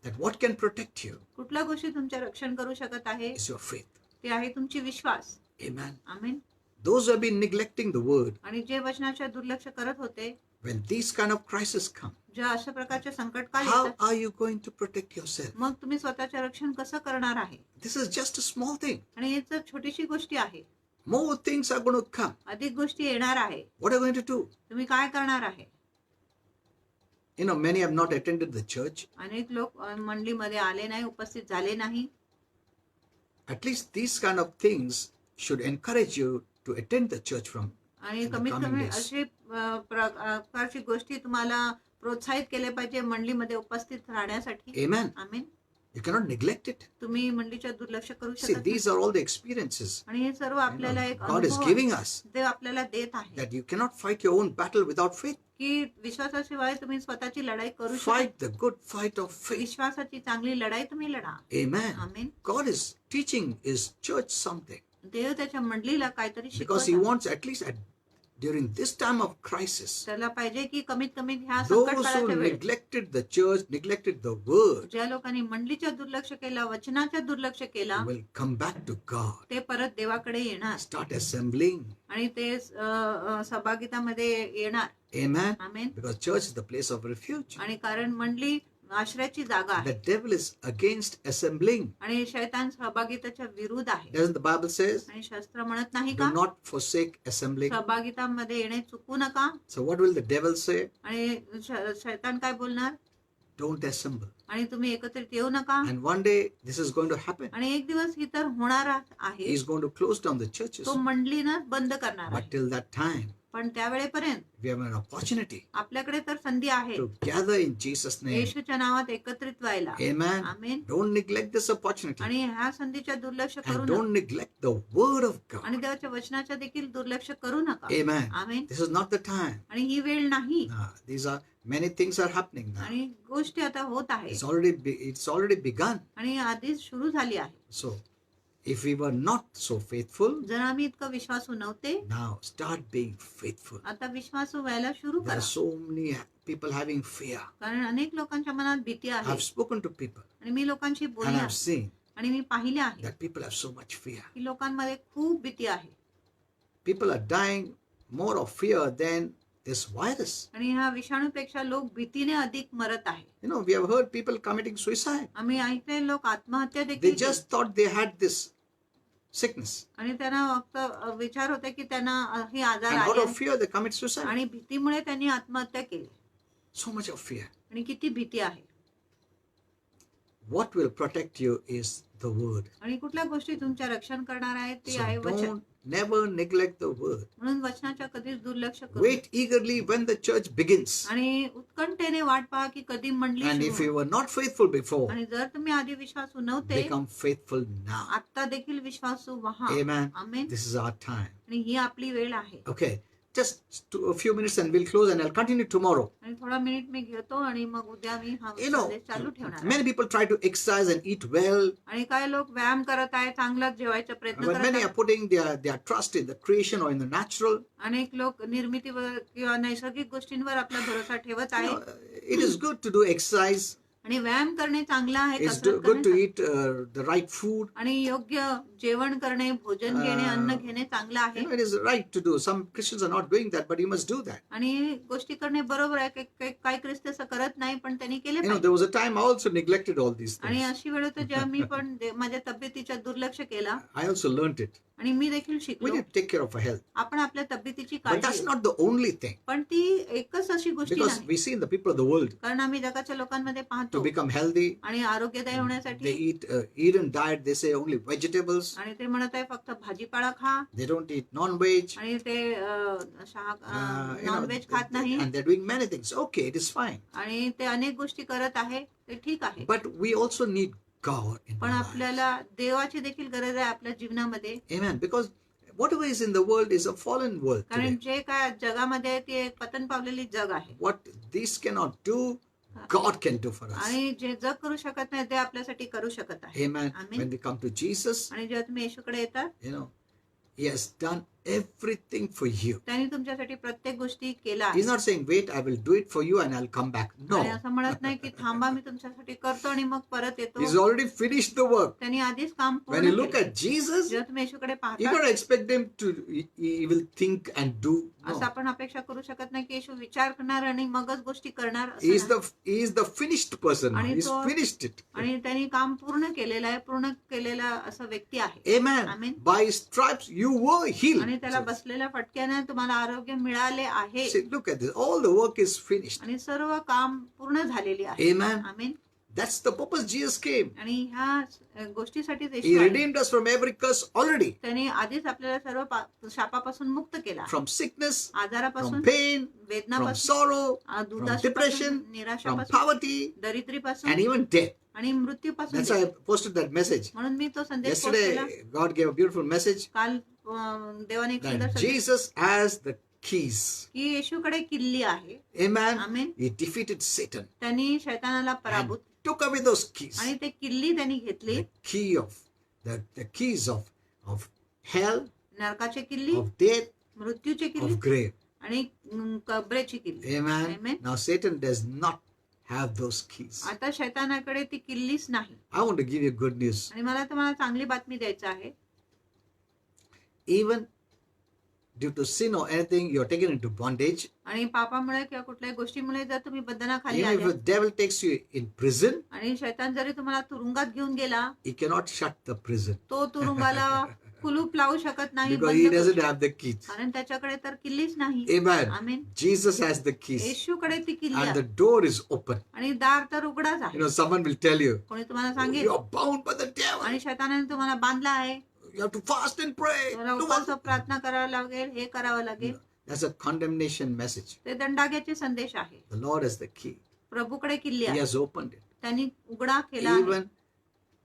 that what can protect you कुठल्या गोष्टी तुमचे रक्षण करू शकत आहे is your faith. ते आहे तुमची विश्वास. Amen. Amen. Those who have been neglecting the word, आणि जे वचनाच्या दुर्लक्ष करत होते, when these kind of crises come, ज्या अशा प्रकारचे संकट काळ how येतात, are you going to protect yourself? मग तुम्ही स्वतःचे रक्षण कसं करणार आहे? This is just a small thing. आणि ही तर छोटीशी गोष्टी आहे. More things are going to come. अधिक गोष्टी येणार आहे. What are you going to do? तुम्ही काय करणार आहे? You know, many have not attended the church. अनेक लोक मंडळीमध्ये आले नाही, उपस्थित झाले नाही. At least these kind of things should encourage you to attend the church from आणि in the कमीत coming कमी days. अशी प्रकारची गोष्टी तुम्हाला प्रोत्साहित केले पाहिजे मंडळीमध्ये उपस्थित राहण्यासाठी. Amen. Amen. You cannot neglect it. तुम्ही मंडळीच्या दुर्लक्ष करू See, शकत नाही. these are all the experiences आणि हे सर्व आपल्याला एक God is अनुभव giving us, देव आपल्याला देत आहे that you cannot fight your own battle without faith. की विश्वासाशिवाय तुम्ही स्वतःची लढाई करू शकत. Fight the good fight of faith. विश्वासाची चांगली लढाई तुम्ही लढा. Amen. Amen. God is teaching His church something देव त्याच्या मंडळीला काहीतरी because शिकवत He आहे. wants, at least during this time of crisis, त्याला पाहिजे की कमीत कमी ह्या those संकट who काळाच्या वेळेत neglected the church, neglected the word, ज्या लोकांनी मंडळीच्या दुर्लक्ष केलं, वचनाच्या दुर्लक्ष केला, will come back to God, ते परत देवाकडे येणार start assembling. आणि ते सहभागितामध्ये येणार. Amen. Amen. Because church is the place of refuge. आणि कारण मंडळी आश्रयाची जागा आहे The devil is against assembling. आणि शैतान सहभागिताच्या विरुद्ध आहे. Doesn't the Bible says, आणि शास्त्र म्हणत नाही do का not forsake assembling? सहभागितामध्ये येणे चुकू नका. So what will the devil say? आणि शैतान काय बोलणार? Don't assemble. आणि तुम्ही एकत्रित येऊ नका. And one day this is going to happen. आणि एक दिवस ही तर होणार आहे. He's going to close down the churches. तो मंडळीनं बंद करणार But आहे. till that time, पण त्यावेळेपर्यंत we have an opportunity आपल्याकडे तर संधी आहे to gather in Jesus' name. येशूच्या नावात एकत्रित व्हायला. Amen. Amen. Don't neglect this opportunity. आणि ह्या संधीच्या दुर्लक्ष करू And नका. don't neglect the word of आणि God. देवाच्या वचनाच्या देखील दुर्लक्ष करू नका. Amen. Amen. This is not the time. आणि ही वेळ नाही. These are many things are happening now. आणि गोष्टी आता होत आहे It's already begun. आणि आधीच सुरू झाली आहे. So, if we were not so faithful, जर आम्ही इतकं विश्वासू नव्हते, now start being faithful. आता विश्वासू व्हायला सुरू There करा. are so many people having fear. कारण अनेक लोकांच्या मनात भीती आहे. I've spoken to people आणि मी लोकांशी and बोलले I've आहे. seen आणि मी पाहिले आहे that people have so much fear. की लोकांमध्ये खूप भीती आहे. People are dying more of fear than this virus. आणि ह्या विषाणूपेक्षा लोक भीतीने अधिक मरत आहे. You know, we have heard people committing suicide. आम्ही ऐकले लोक आत्महत्या They देखील just thought they had this sickness. आणि त्यांना फक्त विचार होते की त्यांना हे आजार And out आले of fear, they commit suicide. आणि भीतीमुळे त्यांनी आत्महत्या केली. So much of fear. आणि किती भीती आहे. What will protect you is the word. आणि कुठल्या गोष्टी तुमच्या रक्षण करणार आहेत ते So आहे वचन. never neglect the word. म्हणून वचनाच्या कधीच दुर्लक्ष करू. Wait eagerly when the church begins. आणि उत्कंठेने वाट पहा की कधी मंडळी And सुरू if होईल. you were not faithful before, आणि जर तुम्ही आधी विश्वासू नव्हते, become faithful now. आता देखील विश्वासू व्हा. Amen. Amen. This is our time. आणि ही आपली वेळ आहे. Okay, just a few minutes and we'll close and I'll continue tomorrow. आणि थोडा मिनिट मी घेतो आणि मग उद्या मी हा You know, संदेश चालू ठेवणार आहे. many people try to exercise and eat well, आणि काय लोक व्यायाम करत आहे, चांगला जेवायचा प्रयत्न but करत many are आहे. putting their trust in the creation or in the natural. अनेक लोक निर्मितीवर किंवा नैसर्गिक गोष्टींवर आपला भरोसा ठेवत You आहे. know, it is good to do exercise. आणि व्यायाम करणे चांगला आहे, It's कसरत good to करणे eat the right food. आणि योग्य जेवण करणे, भोजन घेणे, अन्न घेणे चांगलं आहे. You know, it is right to do. Some Christians are not doing that, but you must do that. आणि गोष्टी करणे बरोबर आहे. काही ख्रिस्ती असं करत नाही, पण त्यांनी केले You know, पाहिजे. there was a time I also neglected all these आणि things. अशी वेळ होती जेव्हा मी पण माझ्या तब्येतीच्या दुर्लक्ष केला I also learned it. आणि मी देखील We शिकलो need to take care of our health. आपण आपल्या तब्येतीची But काळजी that's घेऊ. not the only thing. पण ती एकच अशी गोष्ट Because नाही, we see in the people of the world कारण आम्ही जगाच्या लोकांमध्ये to पाहतो become healthy, आणि आरोग्यदायी they होण्यासाठी eat Eden diet, they say only vegetables. आणि ते म्हणत आहे फक्त भाजीपाला खा They don't eat non-veg. आणि ते नॉनव्हेज खात नाही And they're doing many things. Okay, it is fine. आणि ते अनेक गोष्टी करत आहे, ते ठीक आहे. But we also need God in पण our lives. आपल्याला देवाची देखील गरज आहे आपल्या जीवनामध्ये, Amen. Because whatever is in the world is a fallen world कारण today. जे काय जगामध्ये आहे ते एक पतन पावलेली जग आहे What these cannot do, God can do for us. आणि जे जग करू शकत नाही ते आपल्यासाठी करू शकत आहे. Amen. Amen. When we come to Jesus, आणि जेव्हा तुम्ही येशूकडे येतात, you know, He has done everything for you. त्यांनी तुमच्यासाठी प्रत्येक गोष्टी केल्या He's आहेत. not saying, wait, I will do it for you and I'll come back. No. आणि असं म्हणत नाही की थांबा मी तुमच्यासाठी करतो आणि मग परत येतो. He's already finished the work. त्यांनी आधीच काम When पूर्ण you look केलं. at Jesus, जेव्हा तुम्ही येशूकडे you पाहता, cannot expect him to, he will think and do. असं No. आपण अपेक्षा करू शकत नाही की येशू विचार करणार आणि मगच गोष्टी करणार असं He is नाही. he is the finished person. now. आणि He's तो- finished it. आणि त्यांनी काम पूर्ण केलेलं आहे, पूर्ण केलेला असं व्यक्ती आहे. Amen. Amen. By his stripes you were healed. आणि त्याला बसलेल्या फटक्याने तुम्हाला आरोग्य मिळाले आहे See, look at this. All the work is finished. आणि सर्व काम पूर्ण झालेली आहे. Amen. Amen. That's the purpose Jesus came. आणि ह्या गोष्टीसाठीच He येशू आले. redeemed us from every curse already. त्यांनी आधीच आपल्याला सर्व शापापासून मुक्त केला, From sickness, आजारापासून, from pain, from वेदनापासून, sorrow, दुधापासून, depression, from निराशापासून, poverty, दरिद्रीपासून and even death. आणि मृत्यूपासून. That's why I posted that message. म्हणून मी तो संदेश पोस्ट केला. Yesterday, God gave a beautiful message काल देवाने एक सुंदर that संदेश Jesus has the keys. की येशूकडे किल्ली आहे. Amen. Amen. He defeated Satan त्यांनी शैतानाला and पराभूत took away those keys. आणि ते किल्ली त्यांनी घेतली, The key of the keys of hell, नरकाची किल्ली, of death, मृत्यूची किल्ली of grave. आणि कबरेची किल्ली. Amen. Amen. Now Satan does not have those keys. आता शैतानाकडे ती किल्लीच नाही. I want to give you good news. आणि मला तुम्हाला चांगली बातमी द्यायची आहे. Even due to sin or anything, you're taken into bondage. आणि पापामुळे किंवा कुठल्याही गोष्टीमुळे जर तुम्ही बंधनाखाली Even if आले the devil takes you in prison, आणि शैतान जरी तुम्हाला तुरुंगात घेऊन गेला, he cannot shut the prison तो तुरुंगाला कुलूप लावू शकत नाही, because बंद he करू doesn't शकत. have the keys. कारण त्याच्याकडे तर किल्लीच नाही. Amen. Amen. Jesus has the keys येशूकडे ती किल्ली and आहे the door is open. आणि दार तर उघडाच You आहे. know, someone will tell you, कोणी तुम्हाला सांगेल you're bound by the devil. आणि शैतानाने तुम्हाला बांधला आहे, You have to fast and pray. तुम्हाला Do उपवास what? प्रार्थना करावं लागेल, हे करावं लागेल. That's a condemnation message. ते दंडाग्याचे संदेश आहे. The Lord has the key. प्रभूकडे किल्ली He आहे, has opened it. त्यांनी उघडा केला आहे. Even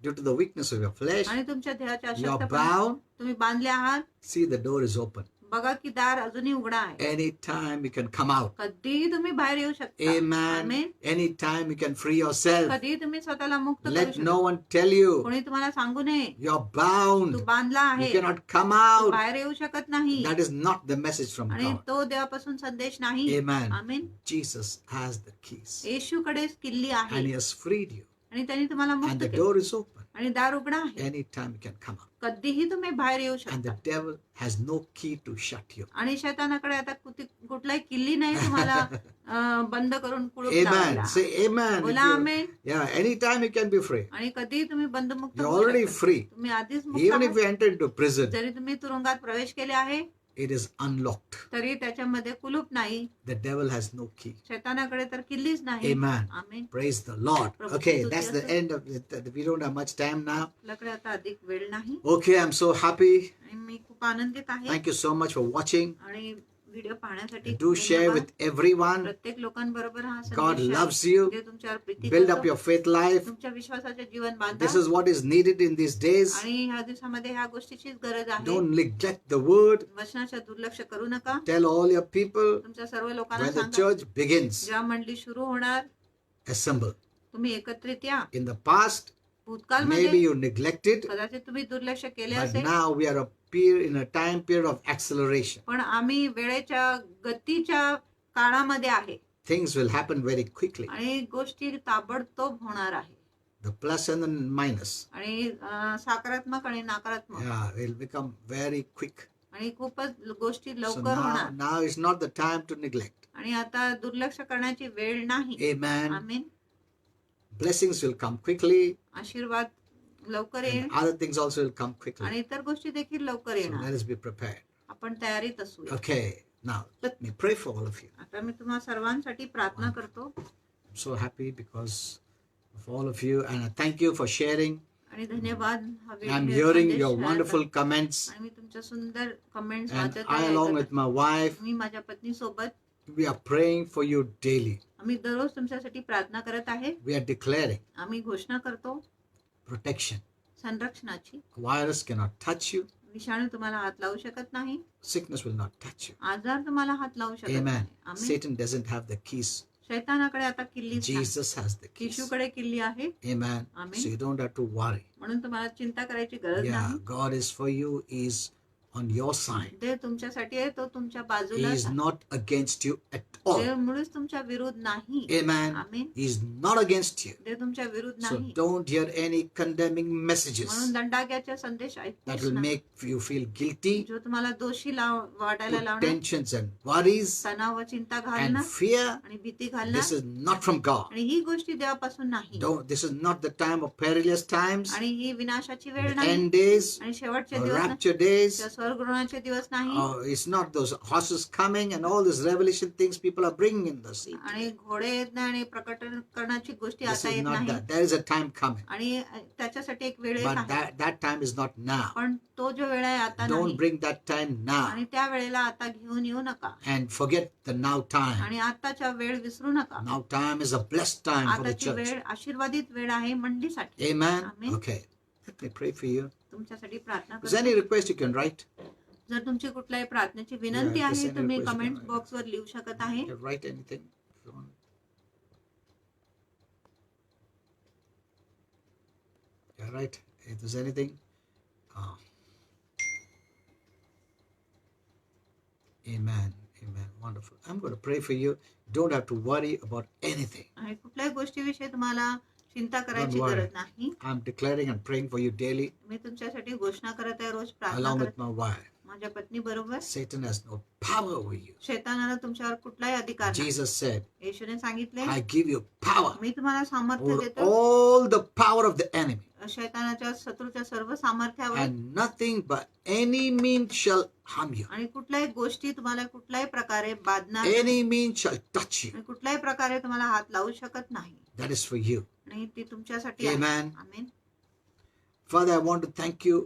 due to the weakness of your flesh, आणि तुमच्या देहाच्या you are अशक्तपणा bound. तुम्ही बांधले आहात. See, the door is open. बघा की दार अजूनही उघडा आहे. Anytime you can come out. कधीही तुम्ही बाहेर येऊ शकता. Amen. Amen. Anytime you can free yourself. कधीही तुम्ही स्वतःला मुक्त करू Let शकता. no one tell you कोणी तुम्हाला सांगू नये you're bound. तू बांधला आहे, You cannot come Tu out. बाहेर येऊ शकत नाही. That is not the message from आणि God. तो देवापासून संदेश नाही. Amen. Amen. Jesus has the keys येशूकडेच किल्ली and He आहे has freed you. आणि त्यांनी तुम्हाला And मुक्त the केलं door is open. आणि दार उघडा आहे. Anytime you can come out. कधीही तुम्ही बाहेर येऊ And the शकता. devil has no key to shut you. आणि शैतानाकडे आता कुठलाही किल्ली नाही तुम्हाला बंद करून कुलूप Amen. लावायला. Say amen. बोला If you- amen. Yeah, anytime you can be free. आणि कधीही तुम्ही बंदमुक्त You're होऊ already शकता. free. तुम्ही आधीच मुक्त Even if आहात. you enter into prison, जरी तुम्ही तुरुंगात प्रवेश केले आहे it is unlocked. तरी त्याच्यामध्ये कुलूप नाही. The devil has no key. शैतानाकडे तर किल्लीच नाही. Amen. Amen. Praise the Lord. Prabhu Okay, स्तुती that's the असो. end of it. We don't have much time now. आपल्याकडे आता अधिक वेळ नाही Okay, I'm so happy. आणि मी खूप आनंदित आहे. Thank you so much for watching. आणि व्हिडिओ पाहण्यासाठी Do share धन्यवाद. with everyone. प्रत्येक लोकांबरोबर हा God संदेश loves you. जे तुमच्यावर प्रीती Build करतो. up your faith life. तुमच्या विश्वासाचे जीवन बांधा. This is what is needed in these days. आणि ह्या दिवसामध्ये ह्या गोष्टीचीच गरज आहे. Don't neglect the word. वचनाचं दुर्लक्ष करू नका. Tell all your people तुमच्या सर्व लोकांना when the सांगा church begins. जेव्हा मंडळी सुरू होणार Assemble. तुम्ही एकत्रित या. In the past, maybe भूतकाळमध्ये you neglected, कदाचित तुम्ही दुर्लक्ष केले but असेल, now we are in a time period of acceleration. पण आम्ही वेळेच्या गतीच्या काळामध्ये आहे Things will happen very quickly. आणि गोष्टी ताबडतोब होणार आहे. The plus and the minus, आणि सकारात्मक आणि नकारात्मक yeah, will become very quick. आणि खूपच गोष्टी So लवकर होणार. now is not the time to neglect. आणि आता दुर्लक्ष करण्याची वेळ नाही. Amen. Amen. Blessings will come quickly. आशीर्वाद लवकर And येईल other things also will come quickly. आणि इतर गोष्टी देखील लवकर So येणार. let us be prepared. आपण तयारीत असू. Okay, now let me pray for all of you. आता मी तुम्हा सर्वांसाठी प्रार्थना करतो. I'm so happy because of all of you, and I thank you for sharing. आणि धन्यवाद. हा I'm व्हिडिओ hearing संदेश your share wonderful करा. comments, आणि मी तुमच्या सुंदर कमेंट्स and वाचत I, आहे, along ऐकत with my wife, आहे. मी माझ्या पत्नी सोबत we are praying for you daily. आम्ही दररोज तुमच्यासाठी प्रार्थना करत आहे. We are declaring आम्ही घोषणा करतो protection. संरक्षणाची. Virus cannot touch you. विषाणू तुम्हाला हात लावू शकत नाही. Sickness will not touch you. आजार तुम्हाला हात लावू शकत Amen. नाही. आम्ही Satan doesn't have the keys. शैतानाकडे आता किल्ली Jesus has the keys. येशूकडे किल्ली आहे. Amen. Amen. So you don't have to worry. म्हणून तुम्हाला चिंता करायची गरज Yeah, नाही. God is for you. He is on your side. देव तुमच्यासाठी आहे, तो तुमच्या He बाजूला is not against you at all. देव मुळीच तुमच्या विरुद्ध नाही. Amen. Amen. He is not against you. देव तुमच्या विरुद्ध So नाही. don't hear any condemning म्हणून messages दंडाग्याचे संदेश that ऐकूच will नका. make you feel guilty, जो तुम्हाला दोषी वाटायला put लावणार, tensions and worries तणाव व चिंता and घालणार fear. आणि भीती This घालणार. is not from God. आणि ही गोष्टी देवापासून नाही. This is not the time of perilous times, आणि ही विनाशाची वेळ the नाही. end days, आणि शेवटचे or दिवस नाही. rapture days. त्या स्वर्गगृहाचे दिवस नाही. It's not those horses coming and all these revelation things people are bringing in the sea. आणि घोडे येत नाही आणि प्रकटनाची गोष्टी This आता is येत not नाही. that. There is a time coming. आणि त्याच्यासाठी एक वेळ येत But आहे. that time is not now. पण तो जो वेळ आहे आता Don't नाही. bring that time now आणि त्या वेळेला आता घेऊन येऊ नका. and forget the now time. आणि आताच्या वेळ विसरू नका. Now time is a blessed time for the आताची church. वेळ आशीर्वादित वेळ आहे मंडळीसाठी. Amen. Amen. Okay. Let me pray for you. तुमच्यासाठी प्रार्थना Is there any करतो. request you can write? जर तुमची कुठल्याही प्रार्थनेची विनंती Yeah, just आहे any तुम्ही request you comment can box वर लिहू शकत आहे. You can write anything if you want. Yeah, right. If there's anything. Uh, Amen. Amen. Wonderful. I'm going to pray for you. Don't have to worry about anything. आणि कुठल्याही गोष्टीविषयी तुम्हाला चिंता करायची worry. गरज नाही. I'm declaring and praying for you daily मी तुमच्यासाठी घोषणा करत आहे, रोज प्रार्थना along करत with my wife. माझ्या पत्नी बरोबर. Satan has no power over you. शैतानाला तुमच्यावर कुठलाही अधिकार नाही. Jesus said, येशूने सांगितले, I give you power मी तुम्हाला सामर्थ्य over देतो all the power of the enemy. शैतानाच्या शत्रूच्या सर्व सामर्थ्यावर. And nothing by any means shall harm you. आणि कुठल्याही गोष्टी तुम्हाला कुठल्याही प्रकारे बाधणार Any means shall touch you. आणि कुठल्याही प्रकारे तुम्हाला हात लावू शकत नाही. That is for you. आणि ती तुमच्यासाठी आहे. Amen. Amen. Father, I want to thank you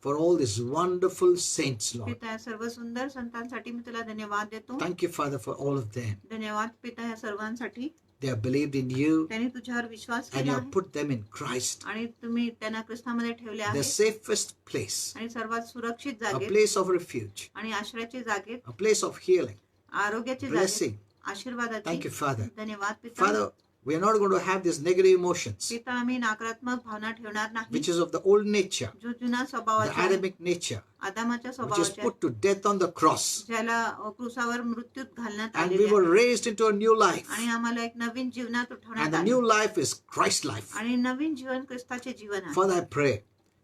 for all these wonderful saints, Lord. पिता, या सर्व सुंदर संतांसाठी मी तुला धन्यवाद देतो. Thank you, Father, for all of them. धन्यवाद पिता, या सर्वांसाठी. They have believed in you त्यांनी तुझ्यावर विश्वास and you केला have आहे put them in Christ, आणि तुम्ही त्यांना ख्रिस्तामध्ये ठेवले the आहे. safest place, आणि सर्वात सुरक्षित a जागेत place of refuge, आणि आश्रयाची जागेत, a place of healing, आरोग्याची जागेत, blessing. आशीर्वादाची. Thank you, Father. धन्यवाद पिता. Father, we are not going to have these negative emotions, पिता, आम्ही नकारात्मक भावना ठेवणार नाही. which is of the old nature, जो जुना the स्वभावाचा आहे, Adamic nature, आदामाच्या which is स्वभावाच्या, put to death on the cross. ज्याला क्रूसावर मृत्यूत घालण्यात And we आलेले were आहे. raised into a new life. आणि आम्हाला एक नवीन जीवनात And उठवण्यात the आले. new life is Christ's life. आणि नवीन जीवन ख्रिस्ताचे जीवन आहे. Father, I pray,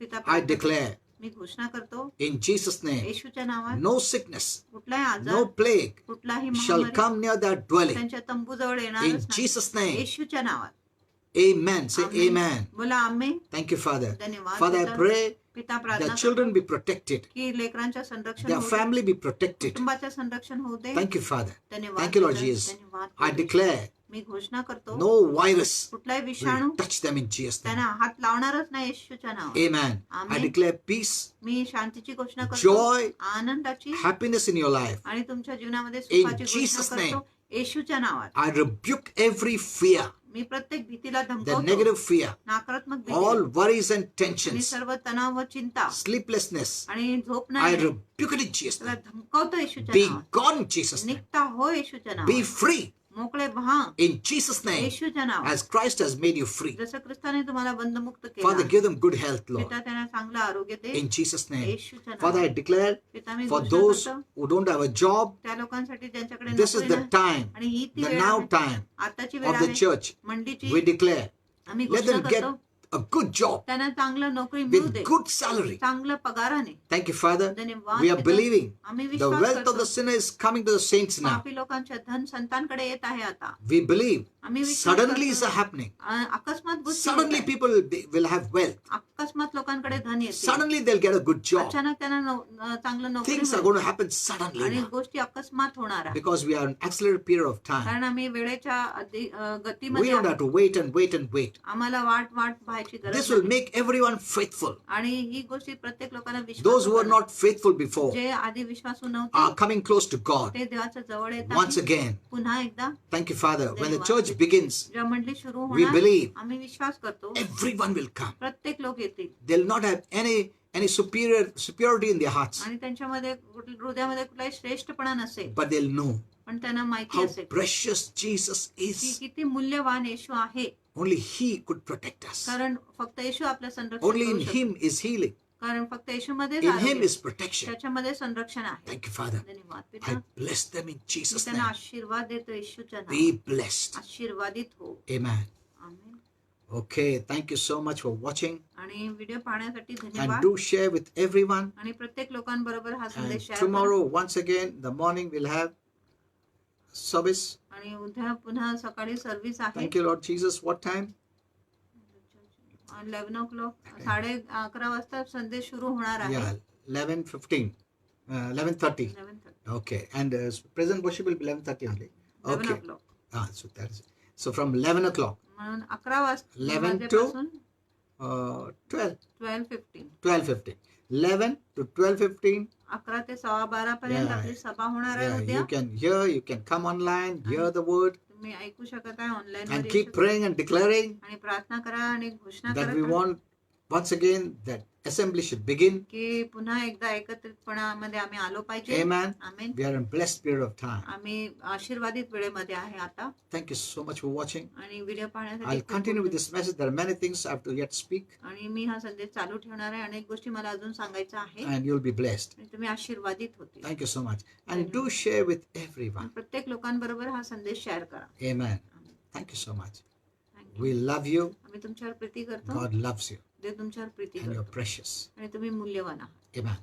पिता, I प्रार्थना declare मी घोषणा करतो in Jesus' name, येशूच्या नावात no sickness, कुठलाही आजार, no plague कुठलाही shall महामारी come near that dwelling. त्यांच्या तंबूजवळ In येणारच नाही. Jesus' name, येशूच्या नावात. amen. Say आमेन. amen. बोला आमेन. Thank you, Father. धन्यवाद Father, I पिता. pray पिता, that प्रार्थना children करतो be protected, की लेकरांच्या संरक्षण their होऊ दे, family be protected. कुटुंबाचे संरक्षण होऊ दे. Thank you, Father. धन्यवाद Thank you, Lord पिता. Jesus. धन्यवाद I प्रभू. declare मी घोषणा करतो no virus कुठलाही विषाणू will touch them in Jesus' name. त्यांना हात लावणारच नाही येशूच्या नावात. Amen. I amen. declare peace, मी शांतीची घोषणा करतो, joy, आनंदाची happiness in your life. आणि तुमच्या जीवनामध्ये In सुखाची Jesus' घोषणा name. करतो येशूच्या नावात. I rebuke every fear, मी प्रत्येक भीतीला the धमकावतो, negative fear, नकारात्मक all भीती worries and आणि tensions, सर्व तणाव व चिंता sleeplessness. आणि झोप I नाही rebuke it in Jesus' त्याला name. धमकावतो येशूच्या Be नावात. gone in Jesus' name. निघता हो येशूच्या Be नावात. free मोकळे व्हा in Jesus' name, येशूच्या नावात. as Christ has made you free. जसं ख्रिस्ताने तुम्हाला बंधमुक्त केलं Father, आहे. give them good health, Lord, पिता त्यांना चांगलं आरोग्य दे in Jesus' name. येशूच्या Father, I नावात. declare पिता, मी for घोषणा those करतो who don't have a job, त्या लोकांसाठी ज्यांच्याकडे this is नोकरी the नाही time, आणि ही ती the वेळ now आहे, time आताची वेळ of the आहे church. मंडीची. We declare, आम्ही let घोषणा them get करतो a good job त्यांना चांगलं नोकरी मिळू दे, with good salary. चांगलं पगाराने. Thank you, Father. धन्यवाद We are पिता. believing आम्ही the विश्वास wealth of करतो the sinner is coming to the saints now. पापी लोकांच्या धन संतांकडे येत आहे आता. We believe आम्ही विश्वास suddenly is करतो. happening. अकस्मात गोष्टी Suddenly होत आहेत. people will have wealth. अकस्मात लोकांकडे धन येते, Suddenly they'll get a good job. अचानक त्यांना चांगलं नोकरी Things are मिळते. going to happen suddenly आणि now गोष्टी अकस्मात होणार आहे. because we are in accelerated period of time. कारण आम्ही वेळेच्या We गतीमध्ये don't have आहोत. to wait and wait and wait. आम्हाला वाट पाहायची गरज This will नाही. make everyone faithful. आणि ही गोष्टी प्रत्येक लोकांना Those who are not faithful before जे आधी विश्वासू are नव्हते coming close to God ते देवाच्या जवळ येत once again. पुन्हा एकदा. Thank you, Father. When the church begins, जेव्हा मंडळी सुरू we होणार believe आम्ही विश्वास करतो everyone will come. प्रत्येक लोक येतील They'll not have any superiority in their hearts, आणि त्यांच्यामध्ये हृदयामध्ये कुठलाही श्रेष्ठपणा नसेल, but they'll know पण त्यांना माहिती how असेल precious Jesus की is. किती मूल्यवान येशू आहे. Only He could protect us. कारण फक्त येशू आपलं संरक्षण Only करू in शकतो. Him is healing. कारण फक्त येशूमध्येच In आरोग्य Him आहे. is protection. त्याच्यामध्ये संरक्षण आहे. Thank you, Father. धन्यवाद I पिता. bless them in me Jesus' त्यांना name. आशीर्वाद देतो येशूच्या Be नावात. blessed. आशीर्वादित हो. Amen. Amen. Okay, thank you so much for watching. आणि व्हिडिओ पाहण्यासाठी And धन्यवाद. do share with everyone. आणि प्रत्येक लोकांबरोबर हा And संदेश शेअर करा. tomorrow, once again, the morning we'll have service. आणि उद्या पुन्हा सकाळी सर्व्हिस आहे. Thank you, Lord Jesus. What time? 11 o'clock 11:30 वाजता संदेश सुरू होणार आहे. Yeah, 11:15. 11:30. 11:30. Okay, and present worship will be 11:30 only. 11 Okay. o'clock. So that is so from 11 o'clock, म्हणून 11 वाजता 11 वाजेपासून 12, 12:15 12:15. 11 to 12:15. 11 ते 12:15 पर्यंत Yeah. आपली सभा होणार आहे Yeah, उद्या. you can hear, you can come online, hear the word, तुम्ही ऐकू शकत आहे online and keep praying and declaring आणि प्रार्थना करा आणि घोषणा that we करा want once again that assembly should begin. की पुन्हा एकदा एकत्रितपणामध्ये आम्ही आलो पाहिजे. Amen. Amen. We are in blessed period of time. आम्ही आशीर्वादित वेळेमध्ये आहे आता. Thank you so much for watching. आणि व्हिडिओ पाहण्यासाठी I'll खूप continue with खूप this message. There are many things I have to yet speak, आणि मी हा संदेश चालू ठेवणार आहे. अनेक गोष्टी मला अजून सांगायचं आहे and you'll be blessed. आणि तुम्ही आशीर्वादित होतील. Thank you so much. And do share with everyone. प्रत्येक लोकांबरोबर हा संदेश शेअर करा. Amen. Thank you so much. Thank you. We love you. आम्ही तुमच्यावर प्रीती करतो. God loves you. देव तुमच्यावर प्रीती And you're करतो precious. आणि तुम्ही मूल्यवान आहात. Amen.